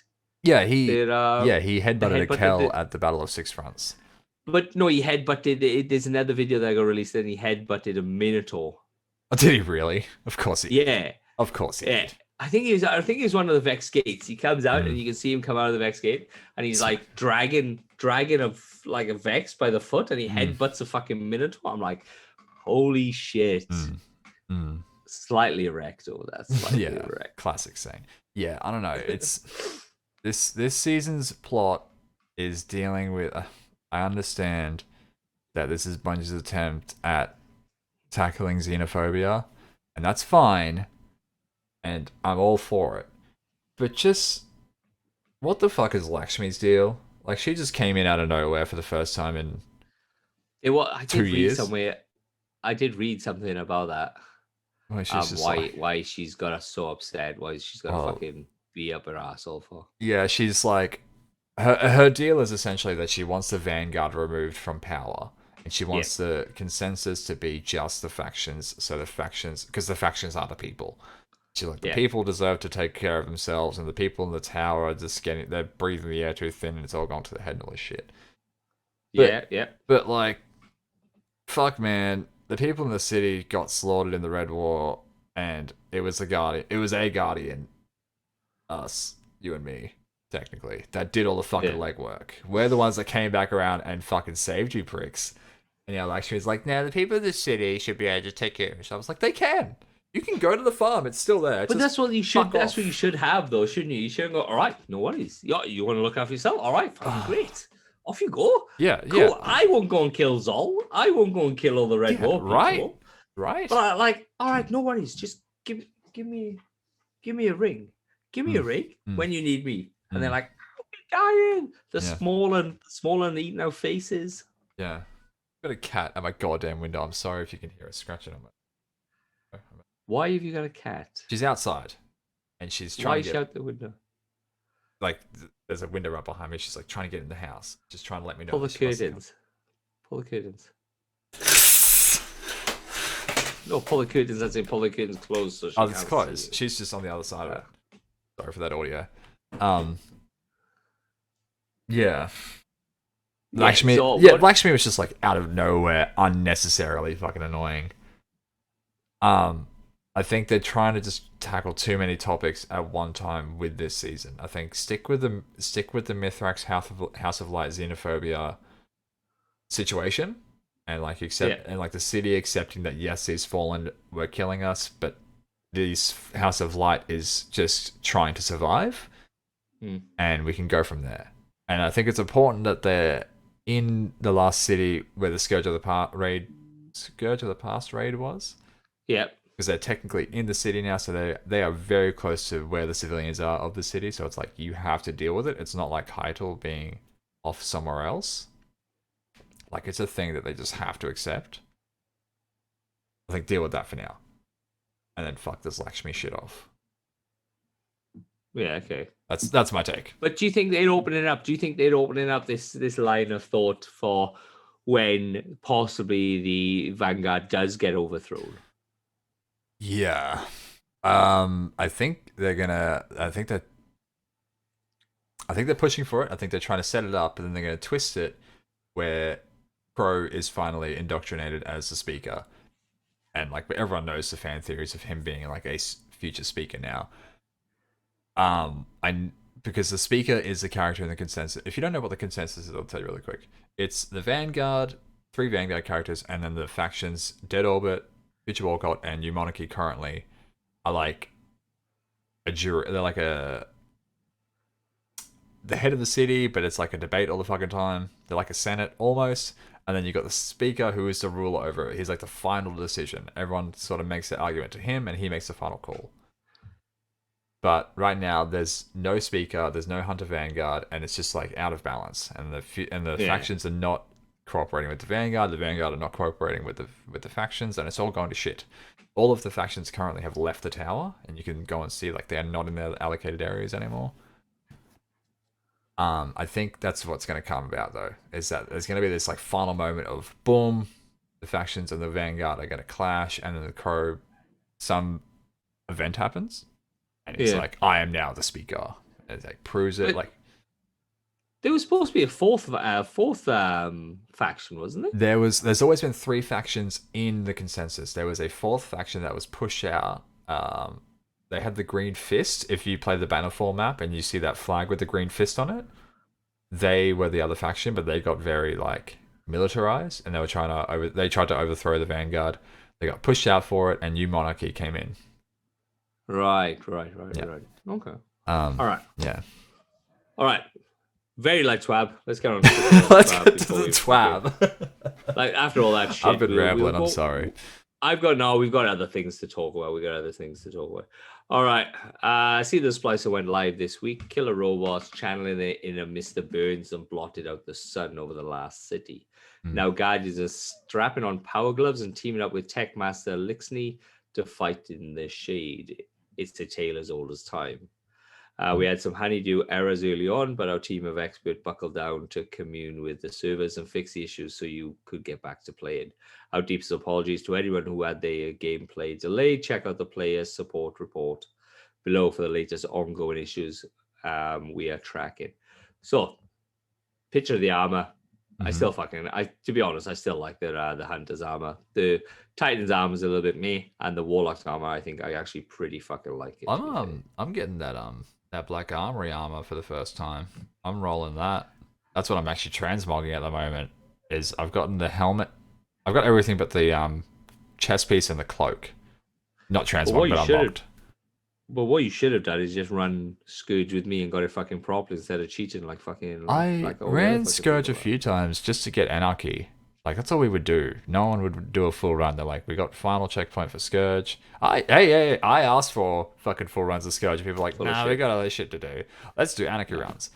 yeah, he He headbutted a headbutted Kel the- at the Battle of Six Fronts. But no, he headbutted. There's another video that got released, and he headbutted a Minotaur. Oh, did he really? Of course he. Yeah, Of course he yeah. did. I think he was one of the Vex gates. He comes out and you can see him come out of the Vex gate, and he's like dragging a Vex by the foot, and he headbutts a fucking Minotaur. I'm like, holy shit! Mm. Slightly erect over that. Slightly Yeah, erect. classic saying. Yeah, I don't know. It's this season's plot is dealing with. I understand that this is Bungie's attempt at tackling xenophobia, and that's fine, and I'm all for it. But just what the fuck is Lakshmi's deal? Like she just came in out of nowhere for the first time in I 2 did read years? somewhere. I did read something about that. well, she's just like, Why she's got us so upset? Why she's got to Oh. fucking be up her asshole for? yeah, she's like her deal is essentially that she wants the Vanguard removed from power, and she wants the consensus to be just the factions. So the factions, because the factions are the people. She's like, the Yeah. people deserve to take care of themselves, and the people in the tower are just they're breathing the air too thin, and it's all gone to the head and all this shit. But- Yeah. But like, fuck, man, the people in the city got slaughtered in the Red War, and it was a guardian. It was a guardian, us, you and me, technically, that did all the fucking Yeah. legwork. We're the ones that came back around and fucking saved you, pricks. And yeah, like she was like, "Now the people of the city should be able to take care of themselves." Like they can. You can go to the farm. It's still there. But Just that's what you should. fuck That's off. what you should have, though, shouldn't you? You shouldn't go. All right, no worries. You want to look after yourself? All right, fucking great. Off you go. Yeah, Cool. yeah. I won't go and kill Zol. I won't go and kill all the Red Yeah, War people. right. Right? But all right, no worries. Just give me a ring. Give me a ring when you need me. And they're like, "I'm dying." The Yeah. small and eating out faces. Yeah. Got a cat at my goddamn window. I'm sorry if you can hear it scratching on my. Why have you got a cat? She's outside, and she's Why trying is to she get out the window? like there's a window right behind me. She's like trying to get in the house, just trying to let me know. Pull the that she wants to come. curtains. Pull the curtains. No, pull the curtains. That's it. Pull the curtains closed. So she Oh, it's can't see closed. you. She's just on the other side of Yeah. it. Sorry for that audio. Yeah. Yeah, Lakshmi, so yeah, what- Lakshmi was just like out of nowhere, unnecessarily fucking annoying. I think they're trying to just tackle too many topics at one time with this season. I think stick with the Mithrax House of Light xenophobia situation, and like and like the city accepting that yes, these fallen were killing us, but this House of Light is just trying to survive, and we can go from there. And I think it's important that they're in the last city where the Scourge of the Past raid was. Yep. Because they're technically in the city now, so they are very close to where the civilians are of the city. So it's like you have to deal with it. It's not like Hytale being off somewhere else. Like it's a thing that they just have to accept. I think deal with that for now, and then fuck this Lakshmi shit off. Yeah. Okay. That's my take. But do you think they'd open it up? Do you think they'd open it up this line of thought for when possibly the Vanguard does get overthrown? Yeah. I think they're gonna. I think they're pushing for it. I think they're trying to set it up, and then they're gonna twist it where Crow is finally indoctrinated as the speaker, and like everyone knows the fan theories of him being like a future speaker now. Because the speaker is the character in the consensus. If you don't know what the consensus is, I'll tell you really quick. It's the Vanguard, 3 Vanguard characters, and then the factions Dead Orbit, Future War Cult, and New Monarchy currently are like a jury. They're like the head of the city, but it's like a debate all the fucking time. They're like a senate almost. And then you got the speaker who is the ruler over it. He's like the final decision. Everyone sort of makes their argument to him, and he makes the final call. But right now, there's no speaker, there's no Hunter Vanguard, and it's just like out of balance. And the factions are not cooperating with the Vanguard are not cooperating with the factions, and it's all going to shit. All of the factions currently have left the tower, and you can go and see like they are not in their allocated areas anymore. I think that's what's going to come about though, is that there's going to be this like final moment of boom, the factions and the Vanguard are going to clash, and then the Crow, some event happens, and he's like, I am now the speaker. And it like proves it. But like there was supposed to be a fourth faction, wasn't there? There's always been 3 factions in the consensus. There was a 4th faction that was pushed out. They had the green fist. If you play the Bannerfall map and you see that flag with the green fist on it, they were the other faction, but they got very like militarized, and they tried to overthrow the Vanguard. They got pushed out for it, and New Monarchy came in. Right. Okay. All right. Yeah. All right. Very like twab. Let's get on. Let's get to the twab. Like after all that shit, I've been rambling. I'm sorry. We've got other things to talk about. All right. I see the Splicer went live this week. Killer robots channeling it in a Mr. Burns and blotted out the sun over the last city. Now Guardians are strapping on power gloves and teaming up with Tech Master Lixney to fight in the shade. It's a tale as old as time. We had some honeydew errors early on, but our team of experts buckled down to commune with the servers and fix the issues so you could get back to playing. Our deepest apologies to anyone who had their gameplay delayed. Check out the player support report below for the latest ongoing issues we are tracking. So, picture of the armor. To be honest, I still like the Hunter's armor. The Titan's armor is a little bit me, and the Warlock's armor, I think I actually pretty fucking like it. I'm getting that Black Armory armor for the first time. I'm rolling that. That's what I'm actually transmogging at the moment. Is I've gotten the helmet. I've got everything but the chest piece and the cloak. Not transmogged, but unlocked. But what you should have done is just run Scourge with me and got it fucking properly instead of cheating like fucking. I ran Scourge a few times just to get Anarchy. Like that's all we would do. No one would do a full run. They're like, we got final checkpoint for Scourge. I asked for fucking full runs of Scourge. People are like, nah, we got other shit to do. Let's do Anarchy runs.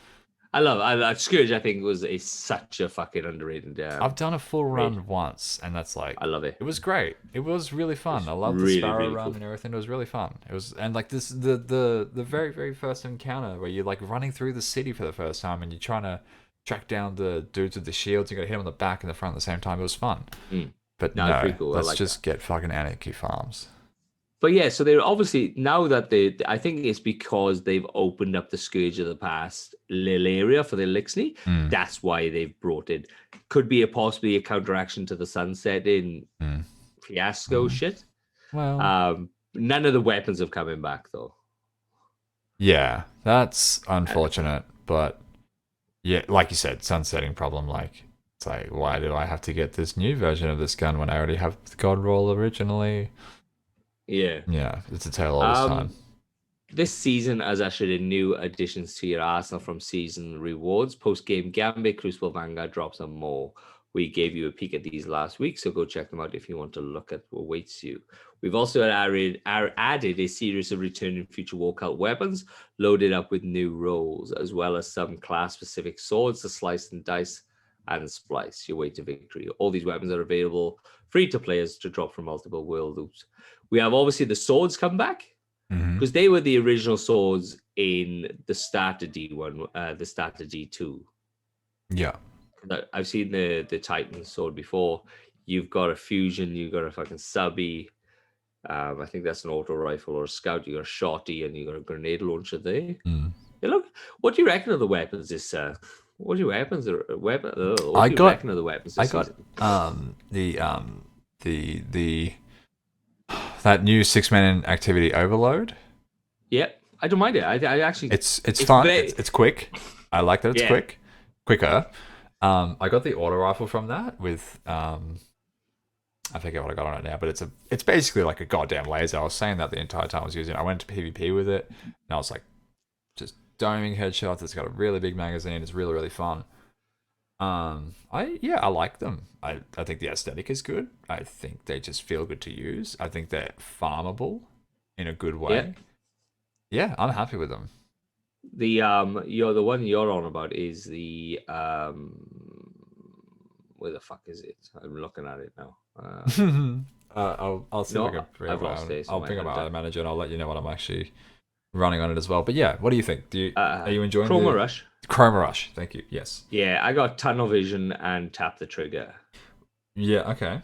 I love Scourge. I think was such a fucking underrated. I've done a full run once, and that's like I love it. It was great. It was really fun. I love the Sparrow run and everything. It was really fun. It was and like this the very very first encounter where you're like running through the city for the first time and you're trying to track down the dudes with the shields. You got to hit them on the back and the front at the same time. It was fun. But no, cool. Let's just get fucking Anarchy farms. But yeah, so they're obviously now that I think it's because they've opened up the Scourge of the Past little area for the Lixney. That's why they've brought it. Could be possibly a counteraction to the Sunset in Fiasco shit. Well, none of the weapons have coming back though. Yeah, that's unfortunate. But yeah, like you said, sunsetting problem. Like it's like, why do I have to get this new version of this gun when I already have the God Roll originally? Yeah, it's a tale all this time. This season has ushered in new additions to your arsenal from season rewards. Post-game Gambit, Crucible Vanguard drops and more. We gave you a peek at these last week, so go check them out if you want to look at what awaits you. We've also added a series of returning Future War Cult weapons, loaded up with new roles, as well as some class-specific swords to slice and dice and splice your way to victory. All these weapons are available free to players to drop from multiple world loops. We have obviously the swords come back because they were the original swords in the starter D1, the starter D2. Yeah, I've seen the Titan sword before. You've got a fusion, you've got a fucking subby. I think that's an auto rifle or a scout. You got a shotty and you got a grenade launcher there. Yeah, look, what do you reckon of the weapons this What are your weapons? What I do you got- reckon of the weapons? I This got season? the that new 6-man activity overload. Yeah, I don't mind it. I actually. It's fun. very- It's quick. I like that it's Yeah. quicker. I got the auto rifle from that with I forget what I got on it now, but it's basically like a goddamn laser. I was saying that the entire time I was using it. I went to PvP with it, and I was like just doming headshots. It's got a really big magazine. It's really, really fun. I like them. I think the aesthetic is good. I think they just feel good to use. I think they're farmable in a good way. Yeah, I'm happy with them. The the one you're on about is the where the fuck is it? I'm looking at it now. I'll see No, if I can bring I've up lost it, so I'll I bring up might my have other to- manager and I'll let you know what I'm actually running on it as well. But yeah, what do you think? Are you enjoying Chroma the Rush? Chroma Rush? Thank you. Yes. Yeah, I got tunnel vision and tap the trigger. Yeah. Okay.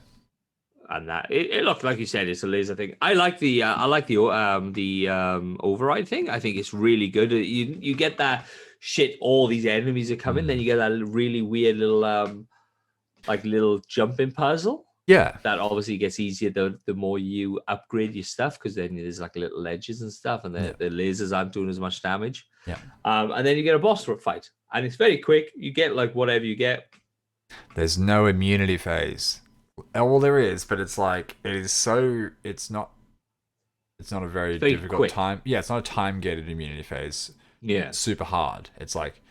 And that it looked like you said it's a laser thing. I like the override thing. I think it's really good. You get that shit. All these enemies are coming, then you get that really weird little little jumping puzzle. Yeah. That obviously gets easier the more you upgrade your stuff, because then there's like little ledges and stuff, and the lasers aren't doing as much damage. Yeah. And then you get a boss fight, and it's very quick. You get like whatever you get. There's no immunity phase. Well, there is, but it's like it's not a very very difficult quick. time. Yeah, it's not a time gated immunity phase. Yeah. It's super hard. It's like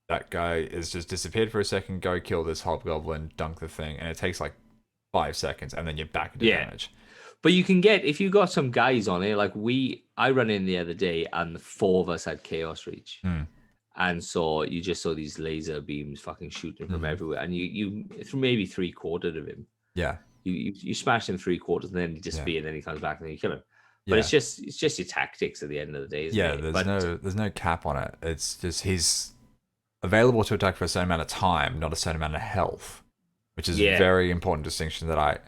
that guy is just disappeared for a second, go kill this hobgoblin, dunk the thing, and it takes like 5 seconds, and then you're back into damage. But you can get, if you got some guys on it, like I ran in the other day and the 4 of us had Chaos Reach. And so you just saw these laser beams fucking shooting from everywhere. And you maybe 3/4 of him. Yeah. You smash him 3/4 and then he disappears and then he comes back and then you kill him. But Yeah. it's just your tactics at the end of the day. Isn't Yeah, it? there's no cap on it. It's just he's available to attack for a certain amount of time, not a certain amount of health, which is a very important distinction that I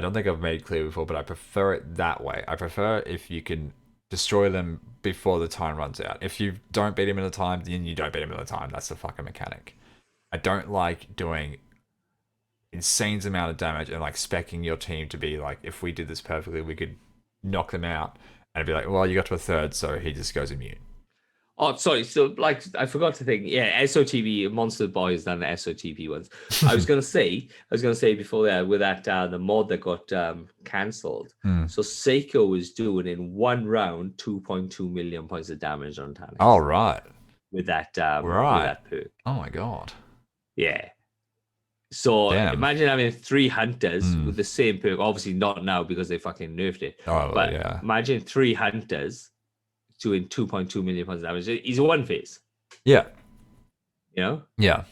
don't think I've made clear before, but I prefer it that way. I prefer if you can destroy them before the time runs out. If you don't beat him in the time, then you don't beat him in the time. That's the fucking mechanic. I don't like doing insane amount of damage and like specking your team to be like, if we did this perfectly, we could knock them out. And it'd be like, well, you got to a third, so he just goes immune. Oh, sorry. So, like, I forgot to think. Yeah, SOTP, Monster Boy has done the SOTP ones. I was gonna say before that with that the mod that got cancelled. So Seiko was doing in one round 2.2 million points of damage on Tannis. Oh right, with that with right. that perk. Oh my god. Yeah. So Damn. imagine having 3 hunters with the same perk. Obviously not now because they fucking nerfed it. Oh but yeah. imagine 3 hunters doing 2.2 million points of damage. He's a one phase, Yeah. you know. Yeah.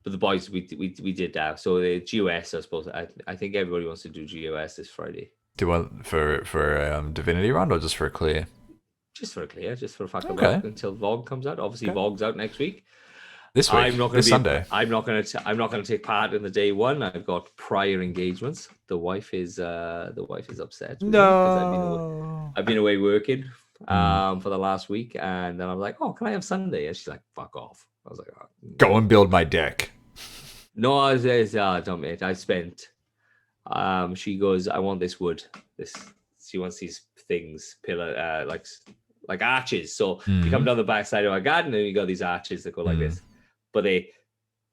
But the boys, we did that. So the GOS, I suppose. I think everybody wants to do GOS this Friday. Do one for Divinity run or just for a clear? Just for a clear, just for a fucking Okay. walk until VOG comes out. Obviously, Okay. VOG's out next week. This week. I'm not going this to Sunday. I'm not going to take part in the day one. I've got prior engagements. The wife is upset. with me 'cause I've been away working for the last week, and then I'm like, oh, can I have Sunday? And she's like, fuck off. I was like, oh. Go and build my deck. No, I says, don't mate. I spent. She goes, I want this wood. She wants these things, pillar, like arches. So you come down the back side of our garden, and you got these arches that go like this. But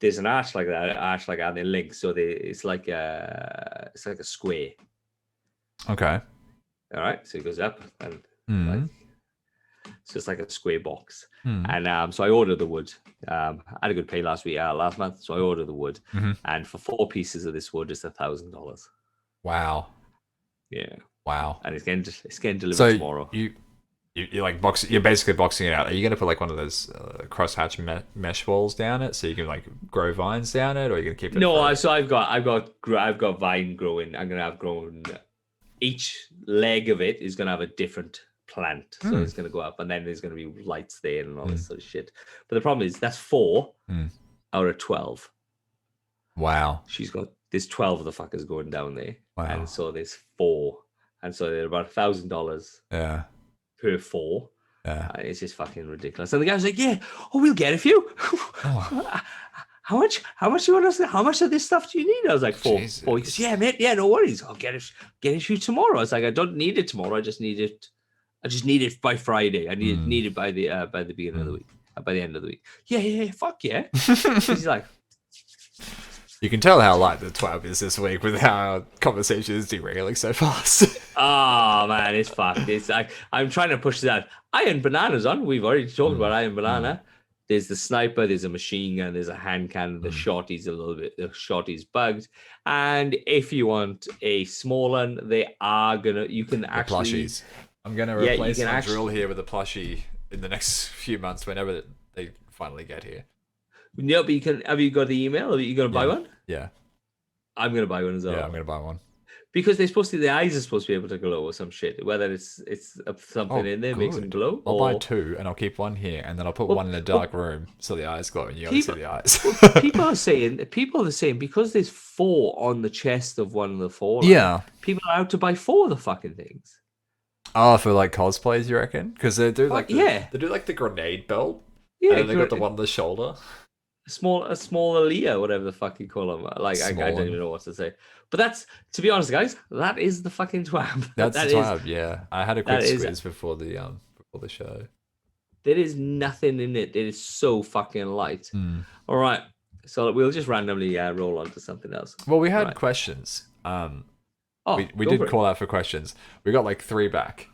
there's an arch like that, and they link. So it's like a square. Okay. All right. So it goes up and Mm. so it's like a square box. And so I ordered the wood. I had a good pay last month, so I ordered the wood. And for 4 pieces of this wood, it's $1,000. Wow. Yeah, Wow. and it's getting delivered So tomorrow. you're like boxing. You're basically boxing it out. Are you gonna put like one of those crosshatch mesh walls down it so you can like grow vines down it, or are you gonna keep it? No, so I've got vine growing. I'm gonna have grown. Each leg of it is gonna have a different plant, so it's gonna go up, and then there's gonna be lights there and all this sort of shit. But the problem is that's 4 out of 12. Wow. There's 12 of the fuckers going down there, Wow. and so there's 4, and so they're about $1,000 Yeah. per 4. Yeah. It's just fucking ridiculous. And the guy was like, "Yeah, oh, we'll get a few. Oh. How much? How much you want us? How much of this stuff do you need?" I was like, four. He Jesus. goes, "Yeah, mate. Yeah, no worries. I'll get it to you tomorrow." I was like, "I don't need it tomorrow. I just need it. By Friday. I need it by the beginning of the week. By the end of the week." Yeah. Fuck yeah. He's like, You can tell how light the 12 is this week with how our conversation is derailing so fast. "Oh man, it's fucked. It's like I'm trying to push that. Iron Banana's on. We've already talked about Iron Banana. There's the sniper, there's a machine gun, there's a hand cannon, the shotty's the shotty's bugged. And if you want a small one, you can actually Plushies. I'm going to Yeah, you replace can my actually- drill here with a plushie in the next few months whenever they finally get here. Yeah, but have you got the email? Are you gonna buy one? Yeah. I'm gonna buy one as well. Yeah, I'm going to buy one. Because the eyes are supposed to be able to glow or some shit. Whether it's something in there makes them good. glow. I'll or buy 2 and I'll keep one here and then I'll put Well, one in a dark room so the eyes glow and you only see the eyes. people are saying because there's 4 on the chest of one of the 4. Yeah. People are out to buy 4 of the fucking things. Oh, for like cosplays, you reckon? Because they do like yeah. they do like the grenade belt. Yeah, And then they got the one on the shoulder. a small Aaliyah, whatever the fuck you call them. Like I don't even know what to say. But that's, to be honest, guys, that is the fucking twab. That's That the is- twab, yeah. I had a quick that is- squeeze before the show. There is nothing in it. It is so fucking light. All right, so we'll just randomly roll on to something else. Well, we had Right. questions. Oh, We go did for it. call out for questions. We got like 3 back.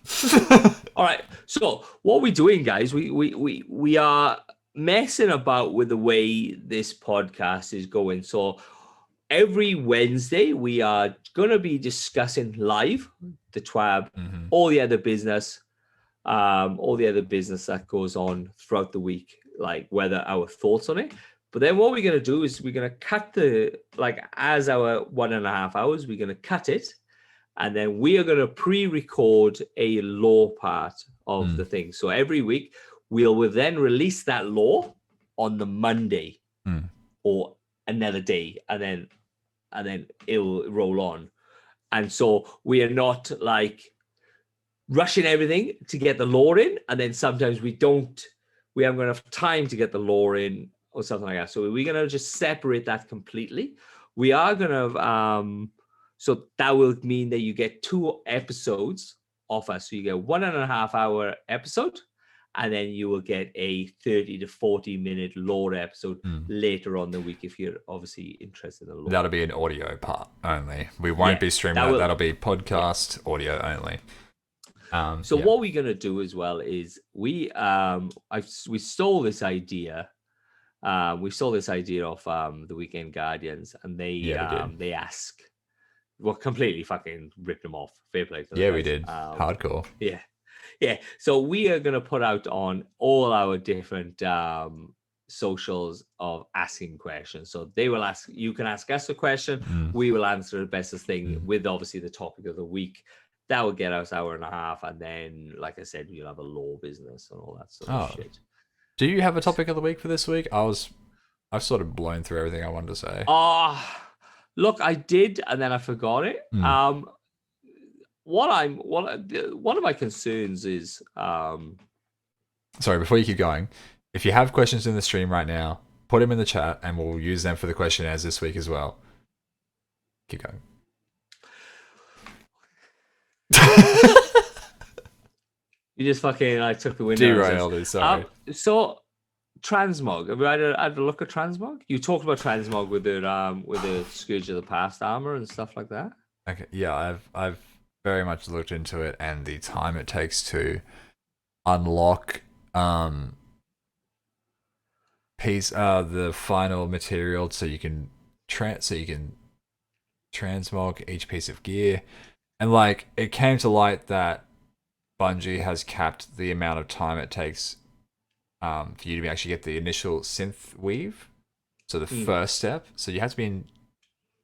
All right. So what we're doing, guys, we are messing about with the way this podcast is going. So every Wednesday we are going to be discussing live the twab, all the other business, that goes on throughout the week, like whether our thoughts on it. But then what we're going to do is we're going to cut as our 1.5 hours, we're going to cut it. And then we are going to pre-record a law part of the thing. So every week we will then release that law on the Monday or another day, and then it'll roll on. And so we are not like rushing everything to get the law in, and then sometimes we haven't got enough time to get the law in or something like that. So we're going to just separate that completely. We are going to so that will mean that you get 2 episodes of us. So you get 1.5 hour episode, and then you will get a 30 to 40 minute lore episode later on the week if you're obviously interested in the lore. That'll be an audio part only. We won't be streaming that. That'll be podcast audio only. So what we're gonna do as well is we stole this idea. We stole this idea off the Weekend Guardians, and they ask. Well, completely fucking ripped them off. Fair play to them. Yeah, we guys. did. Hardcore. Yeah. So we are going to put out on all our different socials of asking questions. So they will ask, you can ask us a question. We will answer the bestest thing with obviously the topic of the week. That will get us 1.5 hours. And then, like I said, you'll have a law business and all that sort of shit. Do you have a topic of the week for this week? I've sort of blown through everything I wanted to say. Look, I did, and then I forgot it. One of my concerns is Sorry, before you keep going, if you have questions in the stream right now, put them in the chat and we'll use them for the questionnaires this week as well. Keep going. You just fucking took the window. Derailed it, sorry. So Transmog. Have you had a look at Transmog? You talked about Transmog with the Scourge of the Past armor and stuff like that. Okay, yeah, I've very much looked into it and the time it takes to unlock the final material so you can transmog each piece of gear. And like it came to light that Bungie has capped the amount of time it takes for you to actually get the initial synth weave. So the first step. So you have to be in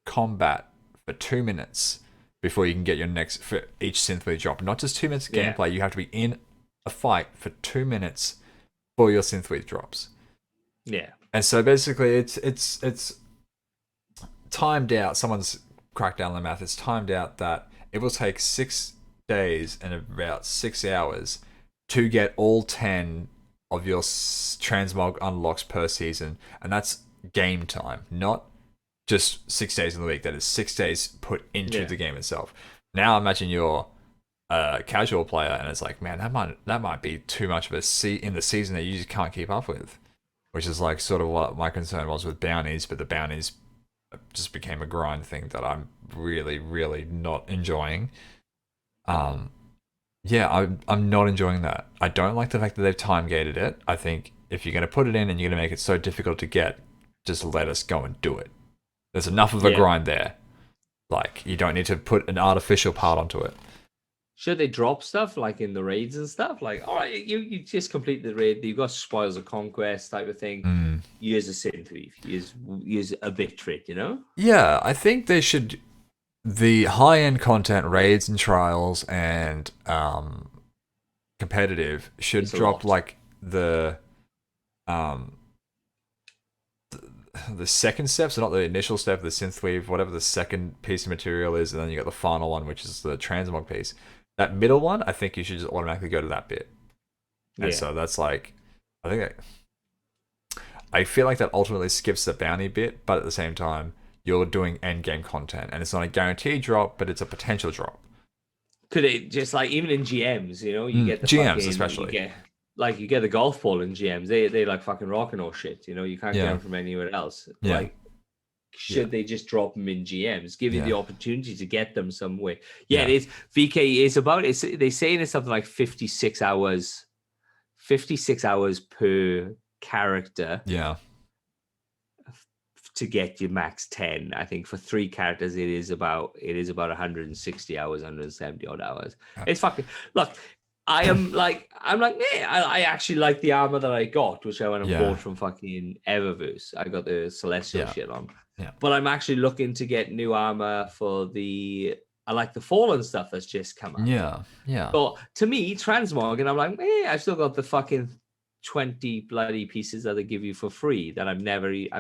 combat for 2 minutes before you can get your next for each synth weave drop. Not just 2 minutes of gameplay, you have to be in a fight for 2 minutes for your synth weave drops. Yeah. And so basically it's timed out. Someone's cracked down the math. It's timed out that it will take 6 days and about 6 hours to get all 10 of your transmog unlocks per season, and that's game time, not just 6 days in the week. That is 6 days put into the game itself. Now imagine you're a casual player, and it's like, man, that might be too much of in the season that you just can't keep up with, which is like sort of what my concern was with bounties. But the bounties just became a grind thing that I'm really, really not enjoying. Yeah, I'm not enjoying that. I don't like the fact that they've time gated it. I think if you're going to put it in and you're going to make it so difficult to get, just let us go and do it. There's enough of a grind there. Like, you don't need to put an artificial part onto it. Should they drop stuff like in the raids and stuff? Like, all right, you just complete the raid. You've got spoils of conquest type of thing. Use a sin thief. Use a bit trick. You know? Yeah, I think they should. The high-end content, raids and trials and competitive, should drop like the second step, so not the initial step, the synthweave, whatever the second piece of material is, and then you got the final one, which is the transmog piece. That middle one, I think you should just automatically go to that bit. And so that's like, I feel like that ultimately skips the bounty bit, but at the same time, you're doing end game content, and it's not a guaranteed drop, but it's a potential drop. Could it just like even in GMs, you know, you get the GMs especially. You get the golf ball in GMs. They like fucking rocking or shit. You know, you can't get them from anywhere else. Yeah. Like, should they just drop them in GMs? Give you the opportunity to get them some way. Yeah, it is. VK is about. They say it's something like 56 hours. 56 hours per character. Yeah. To get your max 10, I think for 3 characters it is about 160 hours, 170 odd hours. It's fucking look. I'm like, I actually like the armor that I got, which I went and bought from fucking Eververse. I got the celestial shit on. Yeah. But I'm actually looking to get new armor for I like the fallen stuff that's just come out. Yeah. Yeah. But to me, transmog, and I'm like, I've still got the fucking 20 bloody pieces that they give you for free that I'm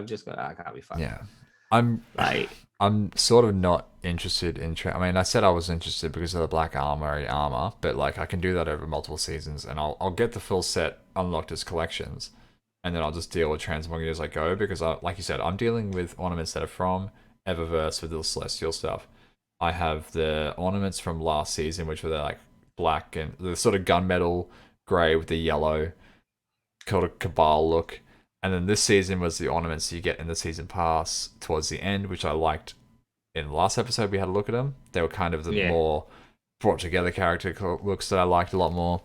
just going, I can't be fucking. Yeah. I'm sort of not interested in I mean, I said I was interested because of the black armor, but like I can do that over multiple seasons, and I'll get the full set unlocked as collections, and then I'll just deal with transmogging as I go, because like you said, I'm dealing with ornaments that are from Eververse with the celestial stuff. I have the ornaments from last season, which were like black and the sort of gunmetal gray with the yellow, called a Cabal look. And then this season was the ornaments you get in the season pass towards the end, which I liked. In the last episode, we had a look at them. They were kind of the more brought together character looks that I liked a lot more.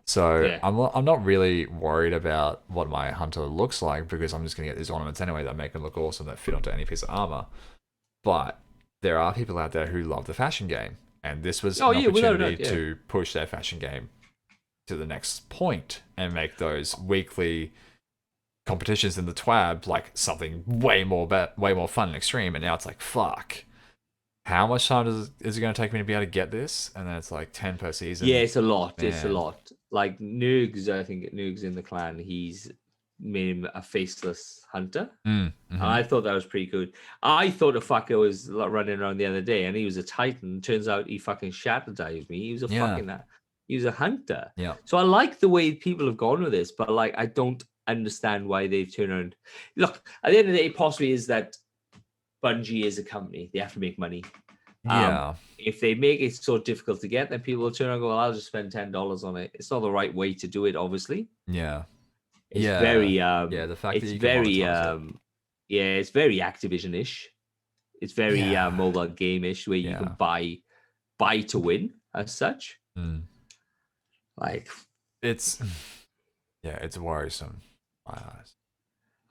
So I'm not really worried about what my hunter looks like, because I'm just going to get these ornaments anyway that make them look awesome, that fit onto any piece of armor. But there are people out there who love the fashion game, and this was an opportunity to push their fashion game to the next point and make those weekly competitions in the TWAB like something way more fun and extreme. And now it's like, fuck, how much time is it going to take me to be able to get this? And then it's like 10 per season. Yeah, it's a lot. Man. It's a lot. Like Nugs, I think Nugs in the clan, he's made him a faceless hunter. Mm-hmm. And I thought that was pretty good. I thought a fucker was running around the other day and he was a Titan. Turns out he fucking shattered me. He was he was a hunter. Yeah. So I like the way people have gone with this, but like I don't understand why they've turned around. Look, at the end of the day, possibly is that Bungie is a company. They have to make money. If they make it so difficult to get, then people will turn around and go, well, I'll just spend $10 on it. It's not the right way to do it, obviously. Yeah. It's very the fact it's that you very can it's very Activision-ish. It's very mobile game-ish, where you can buy to win as such. Like it's worrisome. My eyes.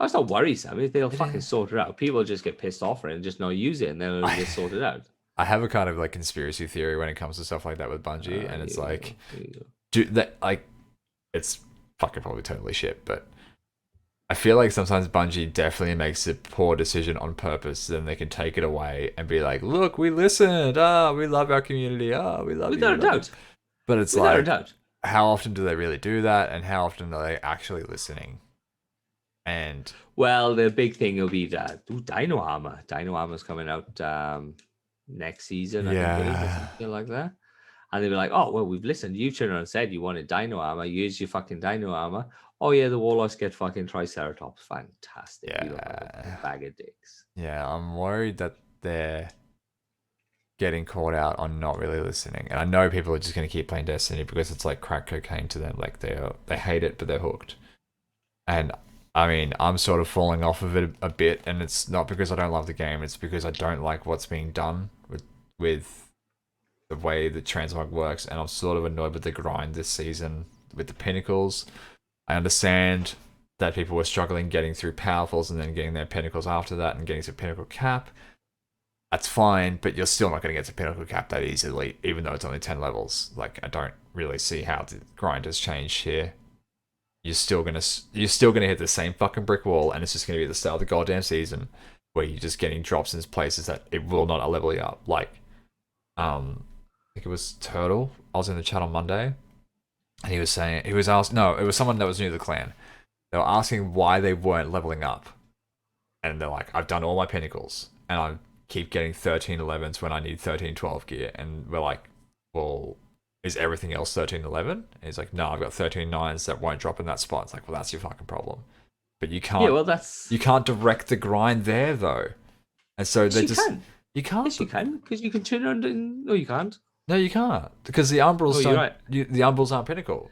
That's not worrisome. They'll fucking sort it out. People just get pissed off and just not use it, and then it'll just sort it out. I have a kind of like conspiracy theory when it comes to stuff like that with Bungie, and it's like, it's fucking probably totally shit, but I feel like sometimes Bungie definitely makes a poor decision on purpose, then they can take it away and be like, look, we listened, we love our community, we love you. Without a doubt. But it's how often do they really do that, and how often are they actually listening? And well, the big thing will be that Dino Armor. Dino Armor's coming out next season, I think, or something like that. And they were like, "Oh well, we've listened. You turned around and said you wanted dino armor. Use your fucking dino armor. Oh yeah, the warlocks get fucking triceratops. Fantastic. You look like a bag of dicks." Yeah, I'm worried that they're getting caught out on not really listening. And I know people are just going to keep playing Destiny because it's like crack cocaine to them. Like they hate it, but they're hooked. And I mean, I'm sort of falling off of it a bit, and it's not because I don't love the game. It's because I don't like what's being done with the way the transmog works, and I'm sort of annoyed with the grind this season with the pinnacles. I understand that people were struggling getting through powerfuls and then getting their pinnacles after that and getting to pinnacle cap. That's fine, but you're still not going to get to pinnacle cap that easily, even though it's only 10 levels. Like, I don't really see how the grind has changed here. You're still gonna hit the same fucking brick wall, and it's just gonna be the start of the goddamn season where you're just getting drops in places that it will not level you up. Like, I think it was Turtle. I was in the chat on Monday, and he was asking. No, it was someone that was new to the clan. They were asking why they weren't leveling up, and they're like, "I've done all my pinnacles, and I keep getting 13-11s when I need 13-12 gear." And we're like, "Well, is everything else 13-11?" And he's like, "No, I've got 13-9s that won't drop in that spot." It's like, well, that's your fucking problem. But you can't. Yeah, well, you can't direct the grind there though, and so they just can. You can't. Yes, you can, because you can turn around and no, you can't. No, you can't, because the umbrals Oh, don't. you're right. The umbrals aren't pinnacle,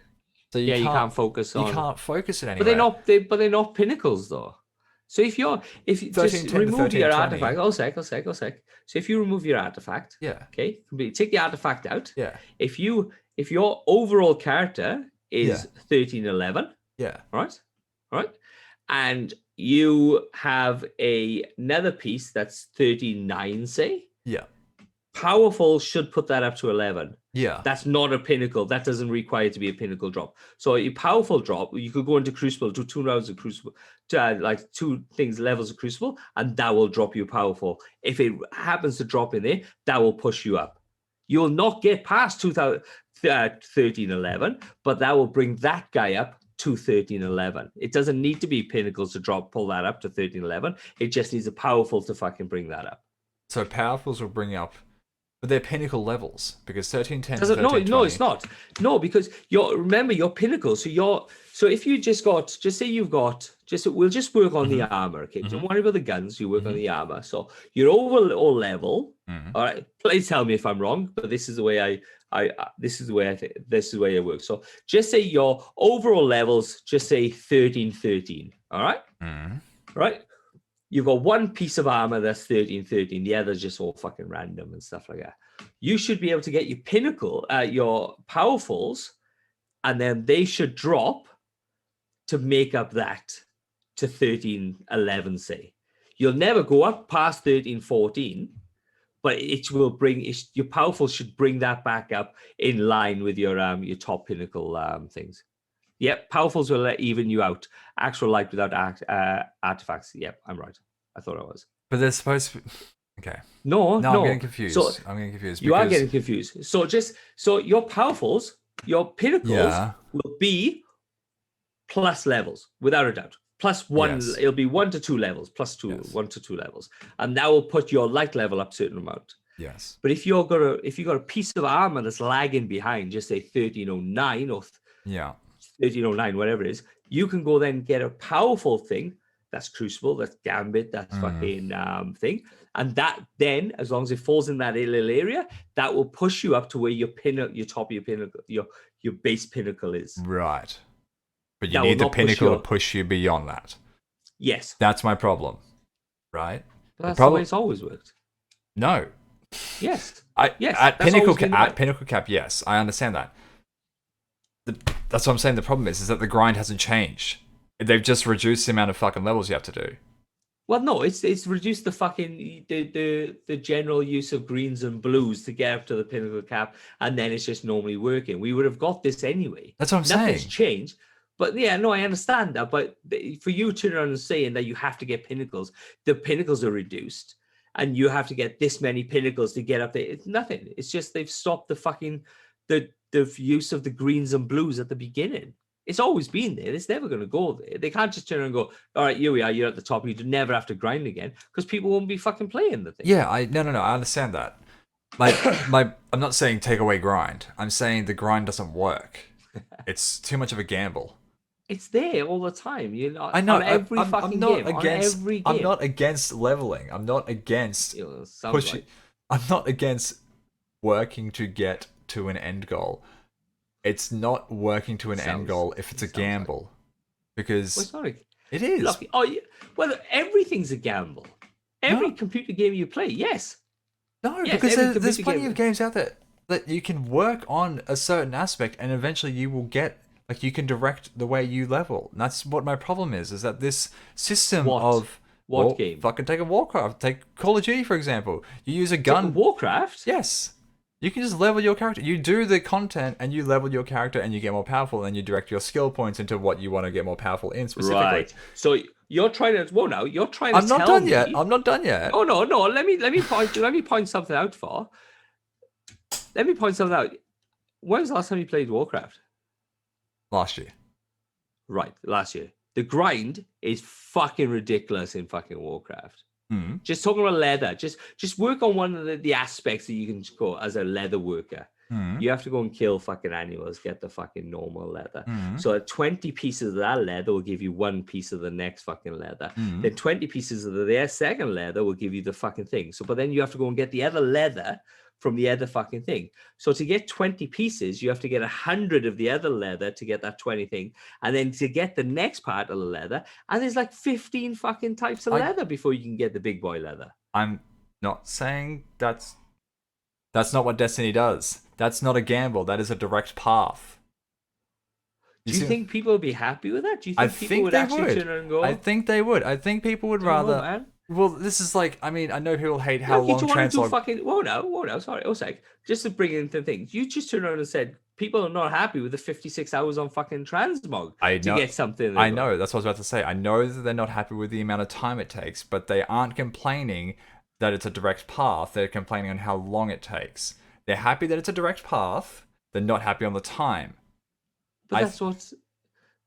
so You can't focus on. You can't focus it anywhere. But they're not pinnacles though. So if you 13, just 10 remove 13, your 20. artifact, oh sec. So if you remove your artifact, Yeah. okay, take the artifact out. Yeah. If your overall character is 13-11, Yeah. right, and you have another piece that's 13-9, say, Yeah. powerful should put that up to 11. Yeah. That's not a pinnacle. That doesn't require it to be a pinnacle drop. So a powerful drop, you could go into Crucible, do 2 rounds of Crucible, like 2 levels of Crucible, and that will drop you powerful. If it happens to drop in there, that will push you up. You'll not get past 13-11, but that will bring that guy up to 13-11. It doesn't need to be pinnacles to pull that up to 13-11. It just needs a powerful to fucking bring that up. So powerfuls will bring up, but they're pinnacle levels, because 13-10. No, it's not. No, because remember your pinnacle. So if you we'll just work on the armor. Okay, don't worry about the guns. You work on the armor. So your overall level. All right. Please tell me if I'm wrong, but this is the way this is the way it works. So just say your overall levels. Just say 13-13. All right. Right. You've got one piece of armor that's 13-13. The other's just all fucking random and stuff like that. You should be able to get your pinnacle, your powerfuls, and then they should drop to make up that to 13-11, say. You'll never go up past 13-14, but it will your powerfuls should bring that back up in line with your top pinnacle things. Yep, powerfuls will even you out. Actual light without artifacts. Yep, I'm right. I thought I was. But they're supposed to be... Okay. No. I'm getting confused. So I'm getting confused. You are getting confused. So your powerfuls, your pinnacles will be plus levels, without a doubt. Plus 1, Yes. It'll be 1 to 2 levels, plus 2, Yes. 1 to 2 levels. And that will put your light level up a certain amount. Yes. But if you got a piece of armor that's lagging behind, just say 1309 or Yeah. 1309, whatever it is, you can go then get a powerful thing. That's Crucible, that's Gambit, that's fucking thing. And that then, as long as it falls in that little area, that will push you up to where your top of your pinnacle, your base pinnacle is. Right. But you That need will the not push pinnacle you to push you beyond that. Yes. That's my problem. Right? That's problem- the way it's always worked. No. Yes. At that's pinnacle always been the way. at pinnacle cap, yes, I understand that. That's what I'm saying. The problem is that the grind hasn't changed. They've just reduced the amount of fucking levels you have to do. Well, no, it's reduced the fucking the general use of greens and blues to get up to the pinnacle cap, and then it's just normally working. We would have got this anyway. That's what I'm Nothing's saying. changed. But yeah, no, I understand that. But for you to turn around and saying that you have to get pinnacles, the pinnacles are reduced, and you have to get this many pinnacles to get up there. It's nothing. It's just they've stopped the fucking the use of the greens and blues at the beginning. It's always been there. It's never going to go there. They can't just turn around and go, all right, here we are. You're at the top. You never have to grind again, because people won't be fucking playing the thing. Yeah, no, I understand that. I'm not saying take away grind. I'm saying the grind doesn't work. It's too much of a gamble. It's there all the time. You know, I know. on every I'm fucking not game. against. On every game. I'm not against leveling. I'm not against You know, sounds pushing. like- I'm not against working to get to an end goal. It's not working to an end Sounds- goal if it's a sounds like- gamble, because Well, it's not a, it is. look, well, everything's a gamble. Every computer game you play, yes. No, Yes, because every there's computer plenty game- of games out there that you can work on a certain aspect, and eventually you will get, like, you can direct the way you level. And that's what my problem is that this system What? of What game? Fucking take a Warcraft, take Call of Duty for example. You use a gun. Warcraft? Yes. You can just level your character. You do the content and you level your character and you get more powerful and you direct your skill points into what you want to get more powerful in specifically. Right. So you're trying to. Well, now you're trying to. I'm not tell done me, yet. I'm not done yet. Oh no. Let me point something out for. Let me point something out. When was the last time you played Warcraft? Last year. Right, last year. The grind is fucking ridiculous in fucking Warcraft. Mm. Just talking about leather. Just work on one of the aspects that you can go as a leather worker. Mm. You have to go and kill fucking animals, get the fucking normal leather. Mm. So 20 pieces of that leather will give you one piece of the next fucking leather. Mm. Then 20 pieces of their second leather will give you the fucking thing. So, but then you have to go and get the other leather from the other fucking thing. So to get 20 pieces, you have to get 100 of the other leather to get that 20 thing. And then to get the next part of the leather, and there's like 15 fucking types of leather before you can get the big boy leather. I'm not saying that's not what Destiny does. That's not a gamble. That is a direct path. Do you think people would be happy with that? Do you I think people think would they actually would. turn around and go, I think they would. I think people would "Do you know, rather. man? Well, this is like. I mean, I know people hate how Look, you long don't want to do translog. fucking. Whoa, no, sorry, oh, sec. Just to bring in the things, you just turned around and said people are not happy with the 56 hours on fucking transmog I to know- get something. I know. That's what I was about to say. I know that they're not happy with the amount of time it takes, but they aren't complaining that it's a direct path. They're complaining on how long it takes. They're happy that it's a direct path. They're not happy on the time. But I-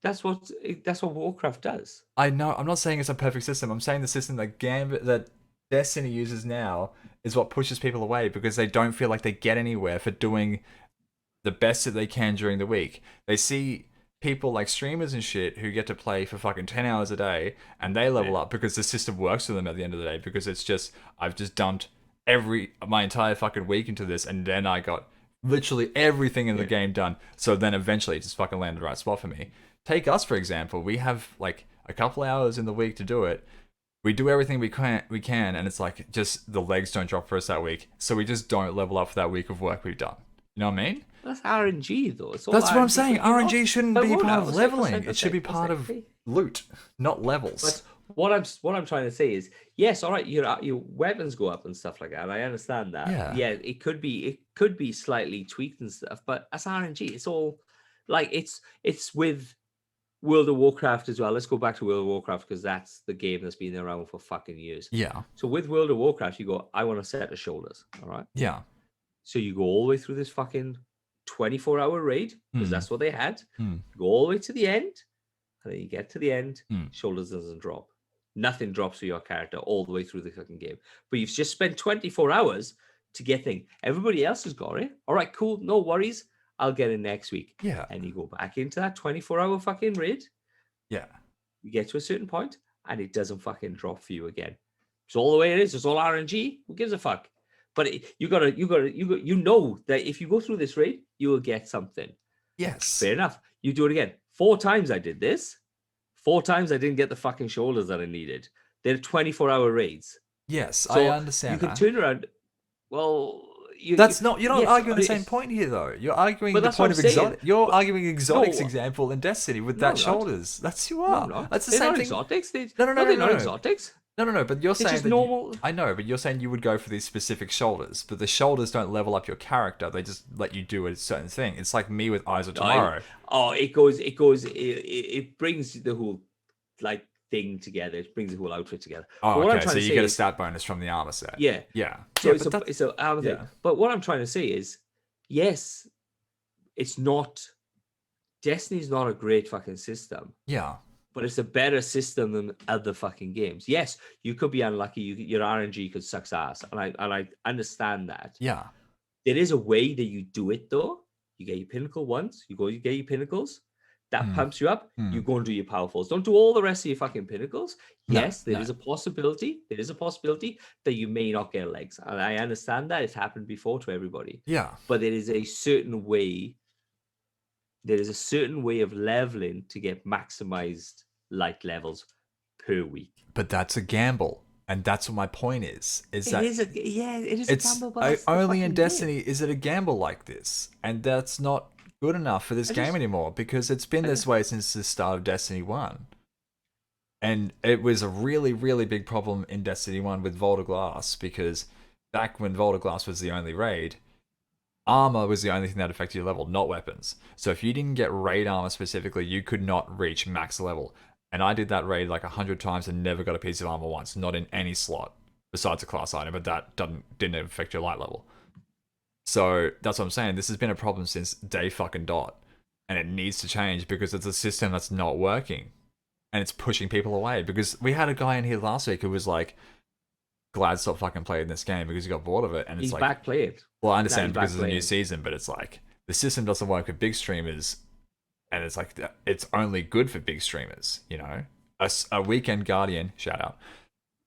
that's what Warcraft does. I know. I'm not saying it's a perfect system. I'm saying the system that Destiny uses now is what pushes people away because they don't feel like they get anywhere for doing the best that they can during the week. They see people like streamers and shit who get to play for fucking 10 hours a day and they level up because the system works for them at the end of the day because it's just, I've just dumped my entire fucking week into this and then I got literally everything in the game done. So then eventually it just fucking landed the right spot for me. Take us, for example. We have like a couple hours in the week to do it. We do everything we can, and it's like just the legs don't drop for us that week. So we just don't level up for that week of work we've done. You know what I mean? That's RNG though. It's all That's what I'm RNG, saying. but you know- RNG shouldn't but be hold part on, of one sec, leveling. It should be part of loot, not levels. But what I'm trying to say is, yes, all right, your weapons go up and stuff like that. And I understand that. Yeah. It could be slightly tweaked and stuff, but as RNG, it's all like it's with World of Warcraft as well. Let's go back to World of Warcraft because that's the game that's been around for fucking years. Yeah, So with World of Warcraft, you go, I want a set of shoulders. All right. yeah. So you go all the way through this fucking 24-hour raid because Hmm. that's what they had. Hmm. Go all the way to the end, and then you get to the end, Hmm. shoulders doesn't drop. Nothing drops for your character all the way through the fucking game. But you've just spent 24 hours to get thing. Everybody else has got it. All right, cool, no worries. I'll get it next week. Yeah. And you go back into that 24-hour fucking raid. Yeah. You get to a certain point, and it doesn't fucking drop for you again. It's all the way it is. It's all RNG. Who gives a fuck? But you know that if you go through this raid, you will get something. Yes. Fair enough. You do it again. 4 times I did this. 4 times I didn't get the fucking shoulders that I needed. They're 24-hour raids. Yes, So I understand you can that. turn around. Well, you're You're not yes, arguing the it's- same point here, though. You're arguing But the that's what point of I'm saying. exotic. You're But- arguing exotics No. example in Destiny with No, that I'm not. shoulders. That's you No, are. I'm not. That's the They're same not thing. exotics. They're No. not exotics. No. But you're They're saying just that normal. I know, but you're saying you would go for these specific shoulders, but the shoulders don't level up your character. They just let you do a certain thing. It's like me with Eyes of Tomorrow. It brings the whole like thing together. It brings the whole outfit together. Oh, But what I'm okay. trying So to you say get a is- stat bonus from the armor set. Yeah. Yeah. So Yeah, it's but a armor thing. yeah. But what I'm trying to say is, yes, it's not. Destiny's not a great fucking system. yeah. but it's a better system than other fucking games. Yes, you could be unlucky. Your RNG could suck ass, and I understand that. Yeah. There is a way that you do it though. You get your pinnacle once. You get your pinnacles. That pumps you up. You go and do your powerfuls. Don't do all the rest of your fucking pinnacles. No, Yes, there is a possibility. There is a possibility that you may not get legs, and I understand that it's happened before to everybody. Yeah. But there is a certain way. There is a certain way of leveling to get maximized light levels per week. But that's a gamble. And that's what my point is. It is a gamble, but that's the only in fucking Destiny game. is it a gamble like this. And that's not good enough for this game anymore because it's been this way since the start of Destiny 1. And it was a really, really big problem in Destiny 1 with Vault of Glass because back when Vault of Glass was the only raid, armor was the only thing that affected your level, not weapons. So if you didn't get raid armor specifically, you could not reach max level. And I did that raid like 100 times and never got a piece of armor once, not in any slot besides a class item, but that didn't affect your light level. So that's what I'm saying. This has been a problem since day fucking dot. And it needs to change because it's a system that's not working. And it's pushing people away. Because we had a guy in here last week who was like, glad stop fucking playing this game because he got bored of it. And it's He's like, back played. well, I understand he's because back of the new playing. season, but it's like the system doesn't work with big streamers, and it's like it's only good for big streamers. You know, a weekend guardian, shout out,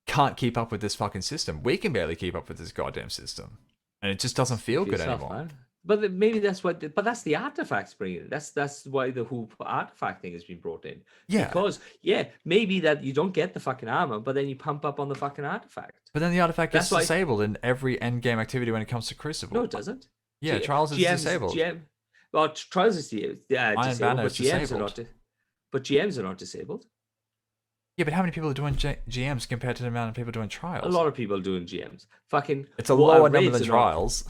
can't keep up with this fucking system. We can barely keep up with this goddamn system, and it just doesn't feel good Yourself, anymore. man. But maybe that's what. But that's the artifacts bringing it. That's why the whole artifact thing has been brought in. Yeah. Because maybe that you don't get the fucking armor, but then you pump up on the fucking artifact. But then the artifact gets That's why- disabled in every end game activity when it comes to Crucible. No, it doesn't. Yeah, G- Trials is GMs disabled. Well, Trials is disabled, Banner but is GMs disabled. are not. But GMs are not disabled. Yeah, but how many people are doing GMs compared to the amount of people doing Trials? A lot of people are doing GMs. Fucking. It's a well, lower number raids than are not- Trials.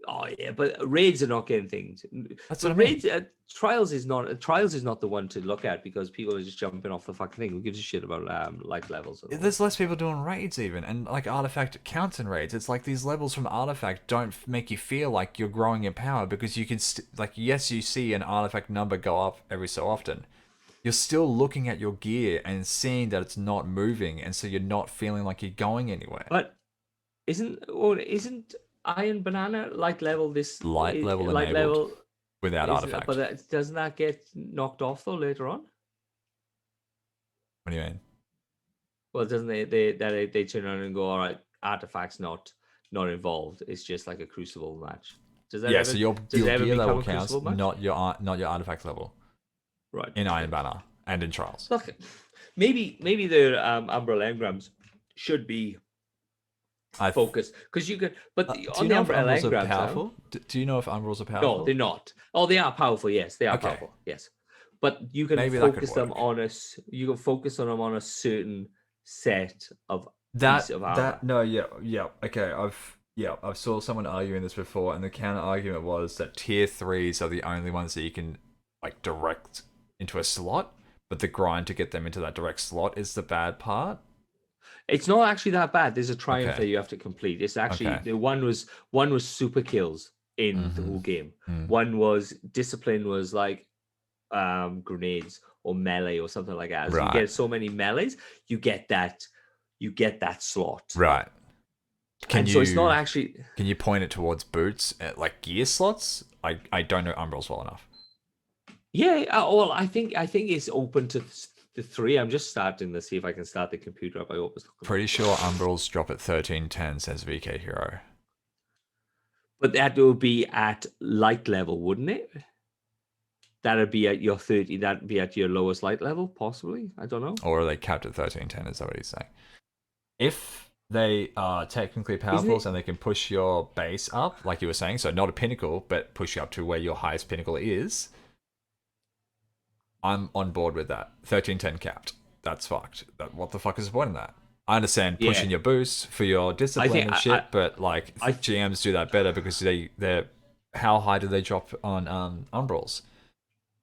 Oh yeah, but raids are not getting things. That's But what I mean. raids, Trials is not the one to look at because people are just jumping off the fucking thing. Who gives a shit about light levels? and all There's less people doing raids even, and like Artifact counts in raids. It's like these levels from Artifact don't make you feel like you're growing in power because you can like yes, you see an Artifact number go up every so often. You're still looking at your gear and seeing that it's not moving, and so you're not feeling like you're going anywhere. But isn't Iron Banana light level this Light level light enabled. level Without Artifact. But doesn't that get knocked off though later on? What do you mean? Well, doesn't they turn around and go, all right, Artifact's not involved. It's just like a Crucible match. Does that Yeah, ever, so your does it ever gear level become a counts, Crucible match? not your Artifact level Right. in Iron Banner and in Trials. Look, maybe their Umbrella engrams should be I focused because you could. But do on you the know if Umbrella Umbrals are engrams, powerful? Do you know if Umbrals are powerful? no, they're not. Oh, they are powerful. Yes, they are Okay. powerful. Yes, but you can Maybe that could focus them work. on you can focus on them on a certain set of That piece of armor. that no yeah okay I've saw someone arguing this before, and the counter argument was that tier 3s are the only ones that you can like direct into a slot, but the grind to get them into that direct slot is the bad part. It's not actually that bad. There's a triumph Okay. that you have to complete. It's actually Okay. the one was super kills in the whole game. One was discipline was like grenades or melee or something like that. So Right. you get so many melees, you get that slot. Right. And so it's not actually Can you point it towards boots at like gear slots? I don't know Umbrals well enough. well, I think it's open to the 3. I'm just starting to see if I can start the computer up. I hope it's Pretty sure Umbrals drop at 1310, says VK Hero. But that would be at light level, wouldn't it? That'd be at your 30. That'd be at your lowest light level, possibly. I don't know. Or are they capped at 1310? Is that what he's saying? If they are technically powerful and they can push your base up, like you were saying, so not a pinnacle, but push you up to where your highest pinnacle is, I'm on board with that. 1310 capped. That's fucked. What the fuck is the point of that? I understand pushing your boost for your discipline and shit, but like GMs do that better because they're how high do they drop on Umbrals?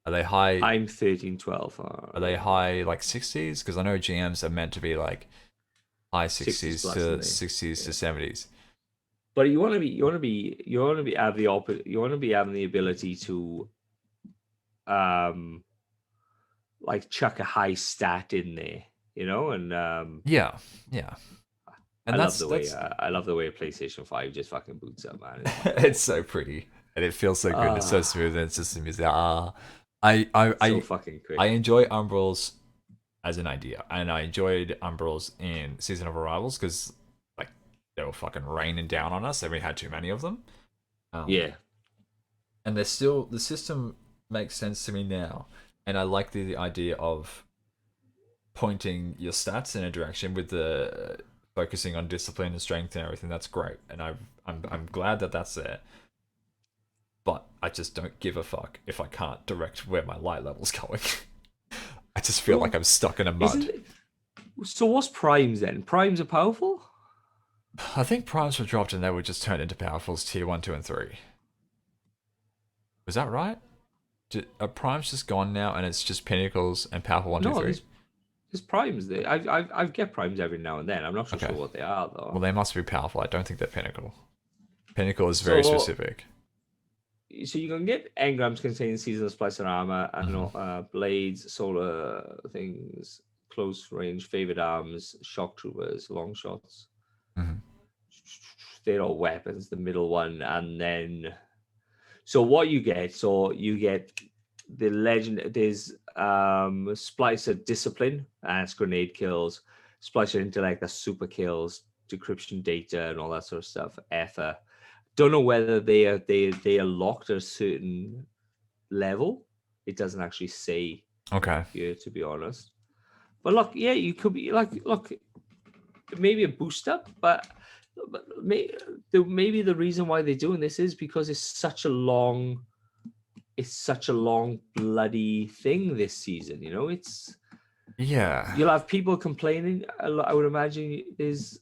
Are they high? I'm 1312. Are they high like 60s? Because I know GMs are meant to be like high 60s plus, to aren't they? 60s to 70s. But you want to be having the ability to like chuck a high stat in there, you know, and Yeah. And I love the way PlayStation 5 just fucking boots up, man. it's so pretty and it feels so good. It's so smooth and it's just the music. I so fucking quick. I enjoy Umbrals as an idea, and I enjoyed Umbrals in Season of Arrivals because like they were fucking raining down on us and we had too many of them. Yeah. And they're still, the system makes sense to me now, and I like the idea of pointing your stats in a direction with the focusing on discipline and strength and everything. That's great, and I'm glad that that's there. But I just don't give a fuck if I can't direct where my light level's going. I just feel like I'm stuck in a mud. So what's primes then? Primes are powerful? I think primes were dropped and they were just turned into powerfuls tier 1, 2, and 3. Was that right? Are primes just gone now and it's just pinnacles and powerful 1, 2, 3? There's primes there. I get primes every now and then. I'm not sure what they are though. Well, they must be powerful. I don't think they're pinnacle. Pinnacle is very specific. So you can get engrams containing seasonal splicer armor and blades, solar things, close range, favored arms, shock troopers, long shots. Mm-hmm. They're all weapons. The middle one, and then so what you get? So you get the legend. There's splicer discipline, and it's grenade kills. Splicer intellect, that's super kills, decryption data, and all that sort of stuff. Ether. Don't know whether they are locked at a certain level. It doesn't actually say. Okay. Here, to be honest. But look, yeah, you could be like, look, maybe a boost up, but maybe the reason why they're doing this is because it's such a long bloody thing this season. You know, you'll have people complaining. I would imagine there's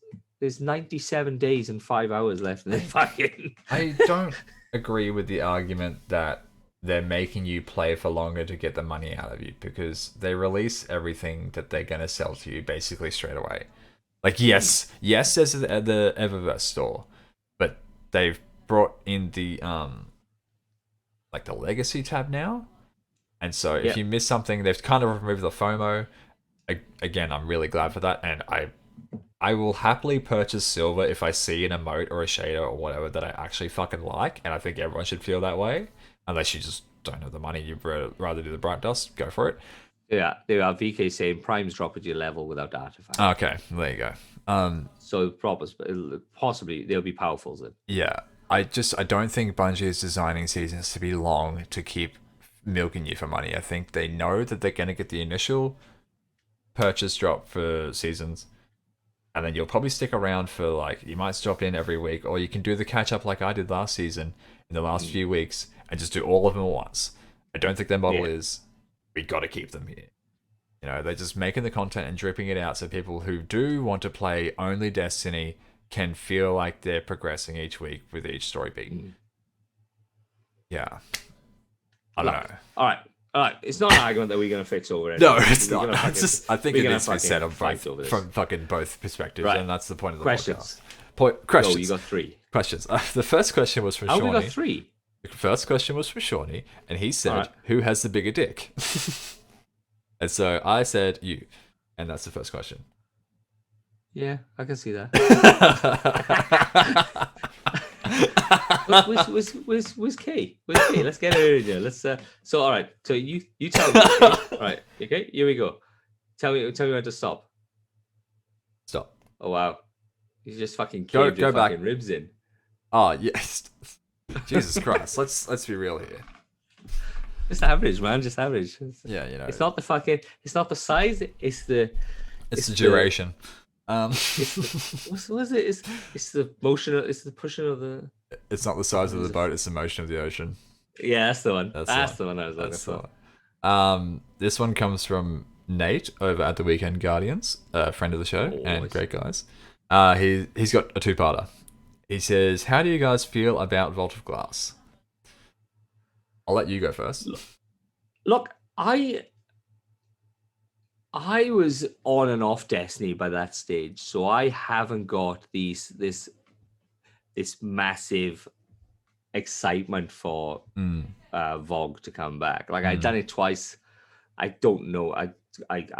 97 days and 5 hours left in the fucking. I don't agree with the argument that they're making you play for longer to get the money out of you, because they release everything that they're going to sell to you basically straight away. Like, yes, there's the Eververse store, but they've brought in the like the Legacy tab now, and so if you miss something, they've kind of removed the FOMO. Again, I'm really glad for that, and I will happily purchase silver if I see an emote or a shader or whatever that I actually fucking like, and I think everyone should feel that way. Unless you just don't have the money, you'd rather do the Bright Dust, go for it. Yeah, there are VK saying primes drop at your level without artifacts. Okay, there you go. So possibly they'll be powerful then. Yeah, I don't think Bungie is designing seasons to be long to keep milking you for money. I think they know that they're going to get the initial purchase drop for seasons, and then you'll probably stick around for, like, you might drop in every week, or you can do the catch up like I did last season in the last few weeks and just do all of them at once. I don't think their model is, we got to keep them here. You know, they're just making the content and dripping it out so people who do want to play only Destiny can feel like they're progressing each week with each story beat. Yeah. I don't know. All right. It's not an argument that we're going to fix over it. No, it's not. I think it needs to be said on from fucking both perspectives, right. and that's the point of the questions. Podcast. Questions. Oh, you got 3 questions. The first question was from Shawnee. We got 3. The first question was from Shawnee, and he said, "Who has the bigger dick?" And so I said, "You," and that's the first question. Yeah, I can see that. Where's Kay? Let's get her in here. Let's. So all right. So you tell me. Okay? All right. Okay. Here we go. Tell me when to stop. Stop. Oh wow. You just fucking caved your fucking ribs in. Oh yes. Jesus Christ. Let's be real here. Just average, man. Just average. Yeah, you know. It's not the size. It's the duration. What is it? It's the motion. It's the pushing of the. It's not the size of the boat. It's the motion of the ocean. Yeah, that's the one. That's the one I was looking for. This one comes from Nate over at the Weekend Guardians, a friend of the show and great guys. He's got a 2-parter. He says, "How do you guys feel about Vault of Glass?" I'll let you go first. Look, I was on and off Destiny by that stage, so I haven't got this massive excitement for VOG to come back. Like I'd done it twice, I don't know. I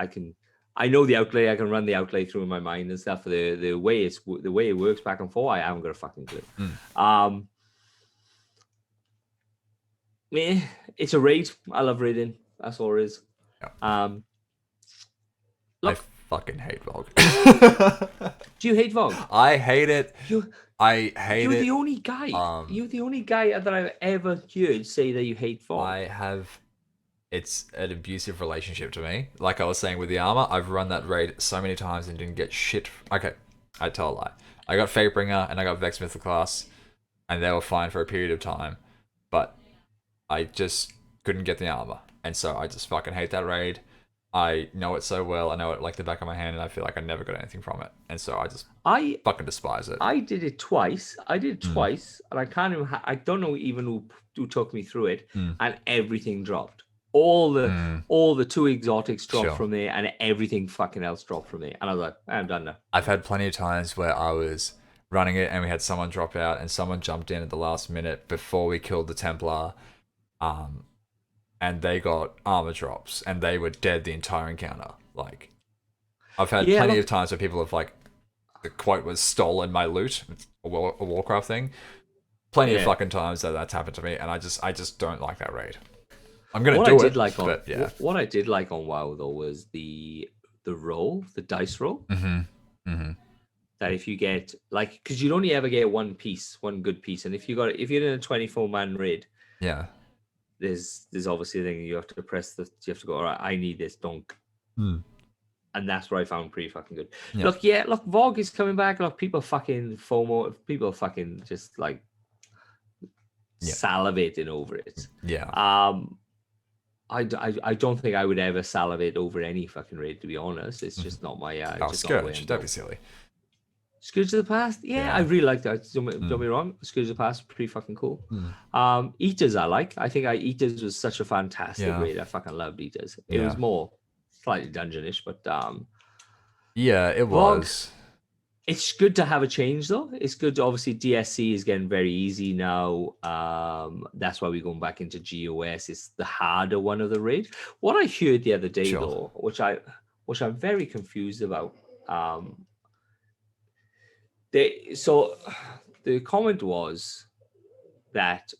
can. I know the outlay. I can run the outlay through in my mind and stuff. The way it works back and forth, I haven't got a fucking clue. It's a raid. I love raiding. That's all it is. Yeah. Look, I fucking hate Vogue. do you hate Vogue? I hate it. You, I hate you're it. the only guy. You're the only guy that I've ever heard say that you hate Vogue. I have. It's an abusive relationship to me. Like I was saying with the armor, I've run that raid so many times and didn't get shit. Okay, I tell a lie. I got Fatebringer and I got Vex Mythoclast, and they were fine for a period of time, but I just couldn't get the armor, and so I just fucking hate that raid. I know it so well. I know it like the back of my hand, and I feel like I never got anything from it, and so I fucking despise it. I did it twice. And I can't even. I don't know even who took me through it, and everything dropped. All the two exotics dropped from there, and everything fucking else dropped from there. And I was like, I'm done now. I've had plenty of times where I was running it, and we had someone drop out, and someone jumped in at the last minute before we killed the Templar, and they got armor drops, and they were dead the entire encounter. Like, I've had plenty of times where people have like, the quote was stolen my loot, a Warcraft thing. Plenty of fucking times that's happened to me, and I just don't like that raid. I'm gonna do it. What I did like on WoW though was the roll, the dice roll. That if you get like, because you'd only ever get one good piece, and if you're in a 24-man raid, there's obviously a thing you have to press you have to go, all right, I need this donk. And that's what I found pretty fucking good. Look, Vogue is coming back. Look, people fucking FOMO, people fucking just like salivating over it. I don't think I would ever salivate over any fucking raid, to be honest. It's just not my Scourge, don't be silly. Scourge of the Past, I really like that. Don't get me wrong, Scourge of the Past, pretty fucking cool. Eaters I like. I think Eaters was such a fantastic raid. I fucking loved Eaters. It was more slightly dungeonish, but it was. It's good to have a change though. It's good to, obviously DSC is getting very easy now. That's why we're going back into GOS. It's the harder one of the raid. What I heard the other day though, which I'm very confused about. The comment was that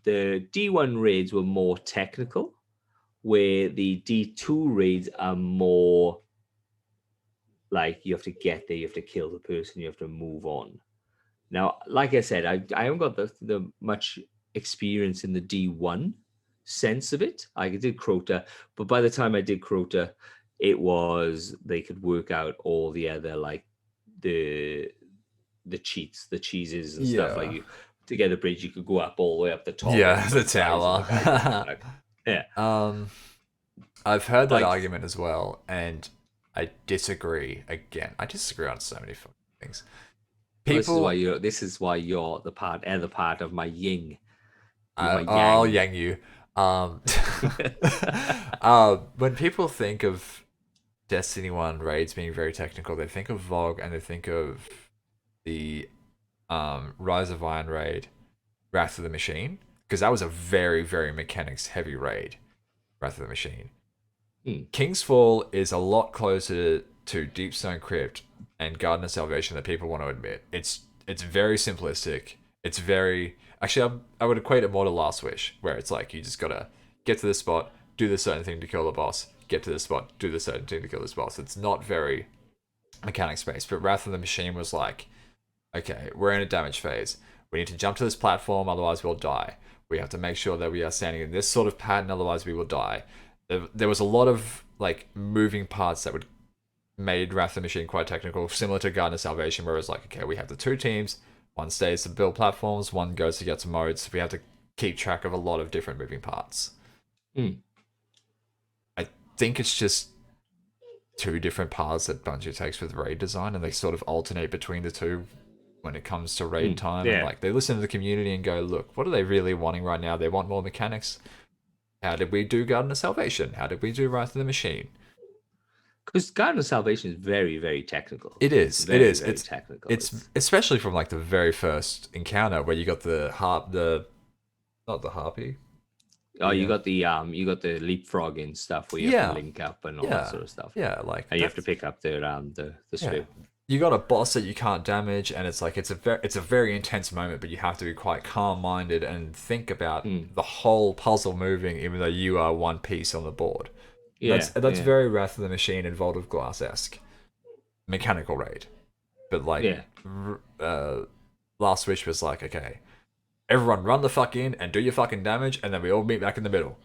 the D1 raids were more technical, where the D2 raids are more like you have to get there, you have to kill the person, you have to move on. Now, like I said, I haven't got the much experience in the D1 sense of it. I did Crota, but by the time I did Crota, it was they could work out all the other like the cheats, the cheeses and stuff. Like you to get a bridge, you could go up all the way up the top. Yeah, the tower. I've heard that argument as well, and I disagree. Again, I disagree on so many fucking things. People, this is why you're the part of my yin. I'll yang you. When people think of Destiny 1 raids being very technical, they think of Vogue and they think of the Rise of Iron raid, Wrath of the Machine, because that was a very, very mechanics heavy raid, Wrath of the Machine. King's Fall is a lot closer to Deepstone Crypt and Garden of Salvation than people want to admit. It's very simplistic. It's very... Actually, I would equate it more to Last Wish, where it's like, you just gotta get to this spot, do this certain thing to kill the boss, get to this spot, do this certain thing to kill this boss. It's not very mechanics-based, but Wrath of the Machine was like, okay, we're in a damage phase. We need to jump to this platform, otherwise we'll die. We have to make sure that we are standing in this sort of pattern, otherwise we will die. There was a lot of like moving parts that would made Wrath of the Machine quite technical, similar to Garden of Salvation, where it's like, okay, we have the two teams, one stays to build platforms, one goes to get to modes. We have to keep track of a lot of different moving parts. I think it's just two different paths that Bungie takes with raid design, and they sort of alternate between the two when it comes to raid time. And like, they listen to the community and go, look, what are they really wanting right now? They want more mechanics. How did we do Garden of Salvation? How did we do Wrath of the Machine? Because Garden of Salvation is very, very technical. It is. It's very, very it's technical. It's especially from like the very first encounter where you got the not the harpy. Oh, you Yeah. got the leapfrogging stuff where you have to link up and all that sort of stuff. Yeah, like And you have to that's- pick up the spear. You got a boss that you can't damage, and it's like it's a very intense moment, but you have to be quite calm-minded and think about the whole puzzle moving, even though you are one piece on the board. Yeah, That's yeah. very Wrath of the Machine and Vault of Glass-esque mechanical raid. But like, Yeah. Last Wish was like, okay, everyone run the fuck in and do your fucking damage, and then we all meet back in the middle.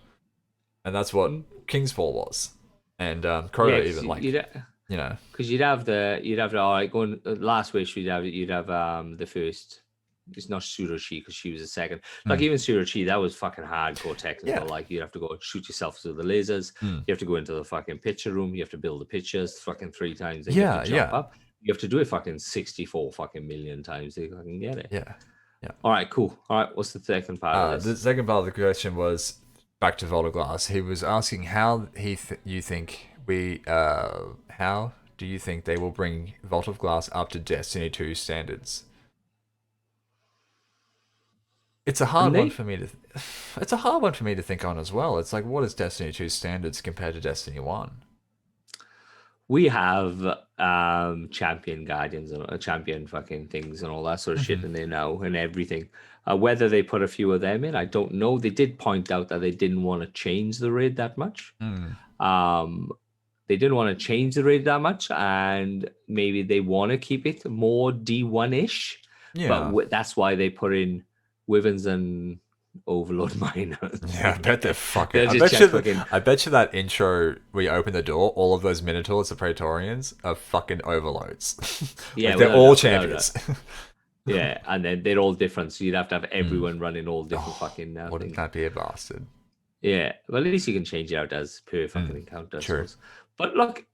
And that's what King's Fall was. And Crota even like, you know, because you'd have the all right going Last Wish. You'd have the first. It's not Suroshi because she was the second. Like even Suroshi, that was fucking hardcore technical. Yeah. Like you'd have to go and shoot yourself through the lasers. You have to go into the fucking picture room. You have to build the pictures fucking 3 times. Then you have to jump up. You have to do it fucking 64 fucking million times to fucking get it. Yeah. All right, cool. All right, what's the second part of The this? second part of the question was back to Vault of Glass. He was asking how you think how do you think they will bring Vault of Glass up to Destiny 2 standards? It's a hard one for me to. It's a hard one for me to think on as well. It's like, what is Destiny 2 standards compared to Destiny 1? We have champion guardians and champion fucking things and all that sort of shit in there now and everything. Whether they put a few of them in, I don't know. They did point out that they didn't want to change the raid that much. They didn't want to change the raid that much, and maybe they want to keep it more D1-ish. Yeah. But that's why they put in Wyverns and Overlord Miners. Yeah, I bet they're fucking. They're I just bet, you fucking- I bet you that intro where you open the door, all of those Minotaurs, the Praetorians, are fucking overloads. Yeah, Like, they're without all doubt, without champions. Yeah, and then they're all different, so you'd have to have everyone running all different fucking Wouldn't things. that be a bastard? Yeah, well, at least you can change it out as per fucking encounter. I true. suppose. But look,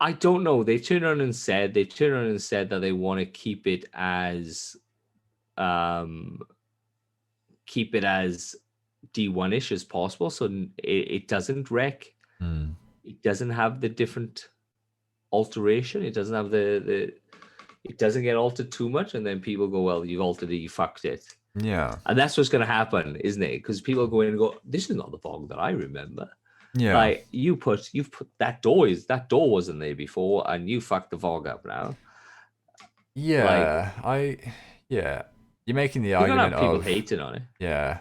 I don't know. They turned around and said that they want to keep it as D1-ish as possible, so it doesn't wreck. It doesn't have the different alteration. It doesn't have the. It doesn't get altered too much, and then people go, "Well, you've altered it. You fucked it." Yeah. And that's what's going to happen, isn't it? Because people go in and go, "This is not the fog that I remember." Yeah. Like you've put that door wasn't there before, and you fucked the fog up now. Yeah. You're making the You're gonna argument have people of hating on it. yeah.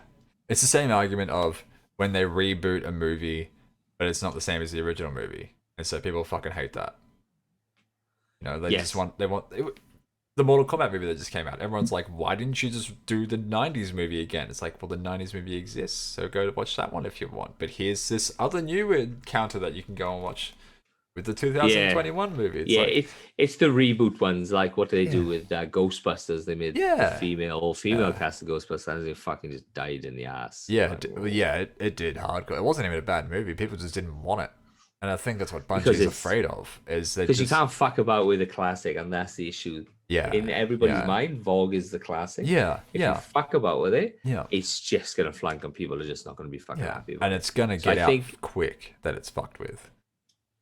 It's the same argument of when they reboot a movie, but it's not the same as the original movie, and so people fucking hate that. You know, they Yes. just want the Mortal Kombat movie that just came out. Everyone's like, why didn't you just do the 90s movie again? It's like, well, the 90s movie exists, so go to watch that one if you want. But here's this other new encounter that you can go and watch with the 2021 movie. It's like, It's the reboot ones. Like what do they do with Ghostbusters? They made Yeah. the female cast of Ghostbusters, and they fucking just died in the ass. yeah, Like, it did hardcore. It wasn't even a bad movie. People just didn't want it. And I think that's what Because Bungie's it's- afraid of, is they because just... you can't fuck about with a classic, and that's the issue. Yeah. In everybody's yeah. mind, Vogue is the classic. Yeah, If yeah. you fuck about with it, Yeah. it's just gonna flank, and people are just not gonna be fucking Yeah, happy. About and it. it's gonna So I get out think- quick that it's fucked with.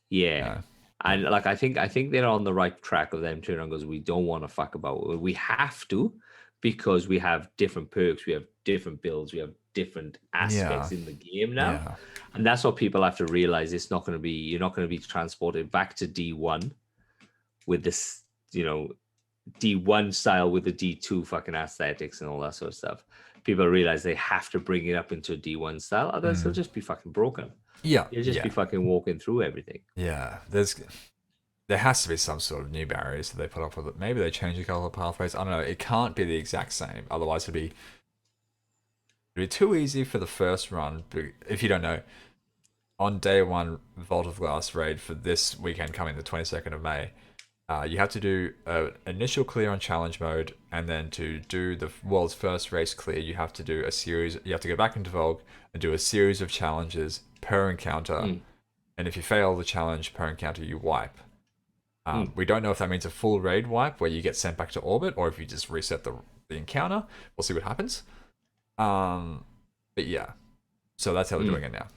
Yeah. Yeah. And like I think they're on the right track of them turning around because we don't want to fuck about. We have to because we have different perks, we have different builds, we have different aspects in the game now. Yeah. And that's what people have to realize. It's not going to be, you're not going to be transported back to D1 with this, D1 style with the D2 fucking aesthetics and all that sort of stuff. People realize they have to bring it up into a D1 style, otherwise they'll just be fucking broken. Yeah. You'll just be fucking walking through everything. Yeah. There has to be some sort of new barriers that they put up with it. Maybe they change a couple of pathways. I don't know. It can't be the exact same. Otherwise it'd be too easy for the first run. If you don't know, on day one Vault of Glass raid for this weekend coming the 22nd of May, you have to do an initial clear on challenge mode, and then to do the world's first race clear, you have to do a series. You have to go back into Vogue and do a series of challenges per encounter, and if you fail the challenge per encounter, you wipe. We don't know if that means a full raid wipe where you get sent back to orbit, or if you just reset the encounter. We'll see what happens. But yeah, so that's how they're doing it now.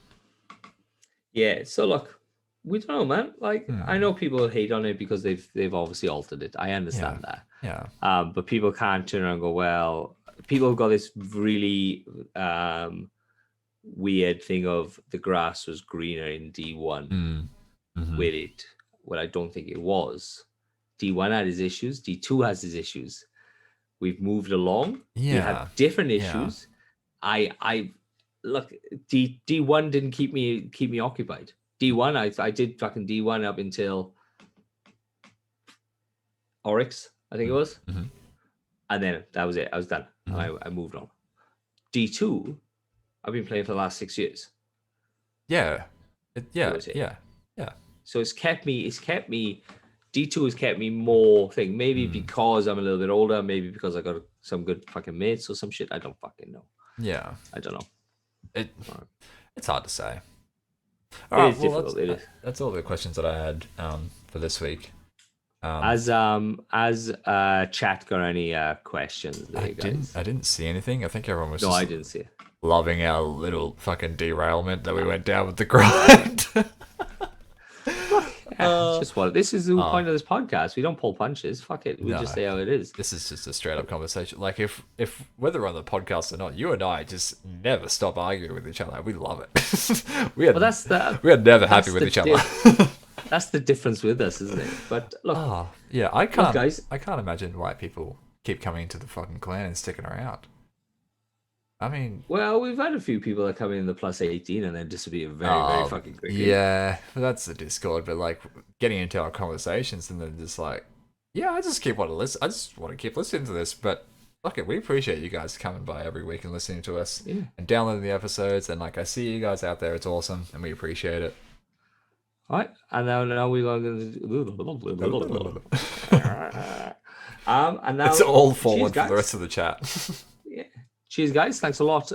Yeah, so look, we don't know, man. Like, I know people hate on it because they've obviously altered it. I understand that. Yeah. But people can't turn around and go, well, people have got this really weird thing of the grass was greener in D1 with it. Well, I don't think it was. D1 had his issues. D2 has his issues. We've moved along. We Yeah. have different Yeah. issues. I look, D1 didn't keep me occupied. D1, I did fucking D1 up until Oryx, I think it was. Mhm. And then that was it. I was done. And I moved on. D2, I've been playing for the last 6 years. Yeah. Yeah. was it. Yeah. So it's kept me, D2 has kept me more thing. Maybe because I'm a little bit older, maybe because I got some good fucking mates or some shit. I don't fucking know. Yeah. I don't know. It's hard to say. It is difficult. It is. That's all the questions that I had for this week. As chat got any questions there, guys? I didn't see anything. I think everyone was No, just I didn't see it. loving our little fucking derailment that we went down with the grind. It's just what this is the whole point of this podcast. We don't pull punches. Fuck it. We No. just say how it is. This is just a straight up conversation. Like if whether we're on the podcast or not, you and I just never stop arguing with each other. We love it. we are never happy with each other. That's the difference with us, isn't it? But look, Yeah, I can't guys. I can't imagine why people keep coming into the fucking clan and sticking around. I mean, well, we've had a few people that come in the plus 18 and then disappear very fucking quickly. yeah, that's the Discord. But like getting into our conversations and then just like, yeah, I just want to keep listening to this. But look, we appreciate you guys coming by every week and listening to us and downloading the episodes. And like, I see you guys out there. It's awesome, and we appreciate it. All right, and now we're going to. And now It's all forward cheers, for the rest of the chat. Yeah. Cheers, guys. Thanks a lot.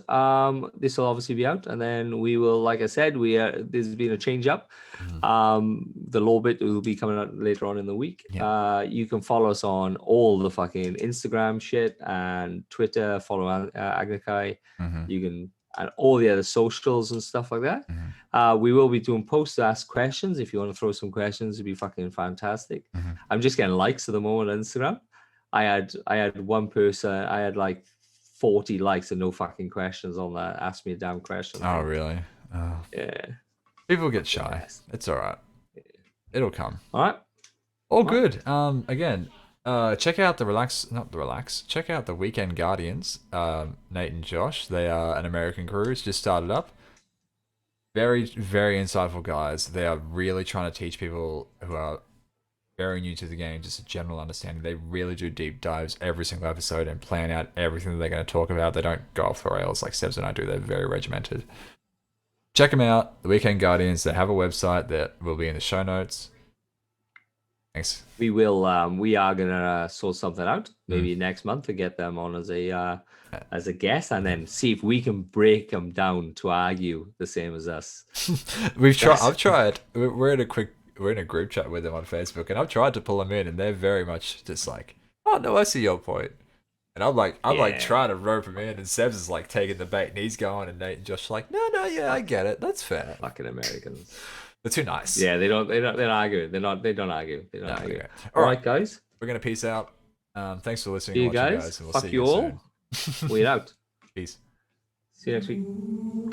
This will obviously be out, and then we will, like I said, this has been a change up. The law bit will be coming out later on in the week. Yeah. You can follow us on all the fucking Instagram shit and Twitter. Follow Agnikai. You can, and all the other socials and stuff like that. We will be doing posts to ask questions. If you want to throw some questions, it'd be fucking fantastic. I'm just getting likes at the moment on Instagram. I had one person, I had like 40 likes and no fucking questions on that. Ask me a damn question. Oh, really? Oh. Yeah. People get shy. It's all right. It'll come. All right. All good. Again, check out check out the Weekend Guardians. Nate and Josh. They are an American crew. It's just started up. Very, very insightful guys. They are really trying to teach people who are very new to the game just a general understanding. They really do deep dives every single episode and plan out everything that they're going to talk about. They don't go off the rails like Sebs and I do. They're very regimented. Check them out, the Weekend Guardians. They have a website that will be in the show notes. Thanks. We will. We are gonna sort something out maybe next month to get them on as a guest, and then see if we can break them down to argue the same as us. We've tried. I've tried. We're in a group chat with them on Facebook, and I've tried to pull them in, and they're very much just like, "Oh no, I see your point." And I'm like trying to rope him in, and Sebs is like taking the bait, and he's going, and Nate and Josh are like, "No, yeah, I get it. That's fair." Fucking Americans. They're too nice. Yeah, they don't argue. They don't argue. They don't argue. Okay. All right, guys. We're gonna peace out. Thanks for listening. See you and watching, guys. and we'll Fuck see you you all. soon. We're out. Peace. See you next week.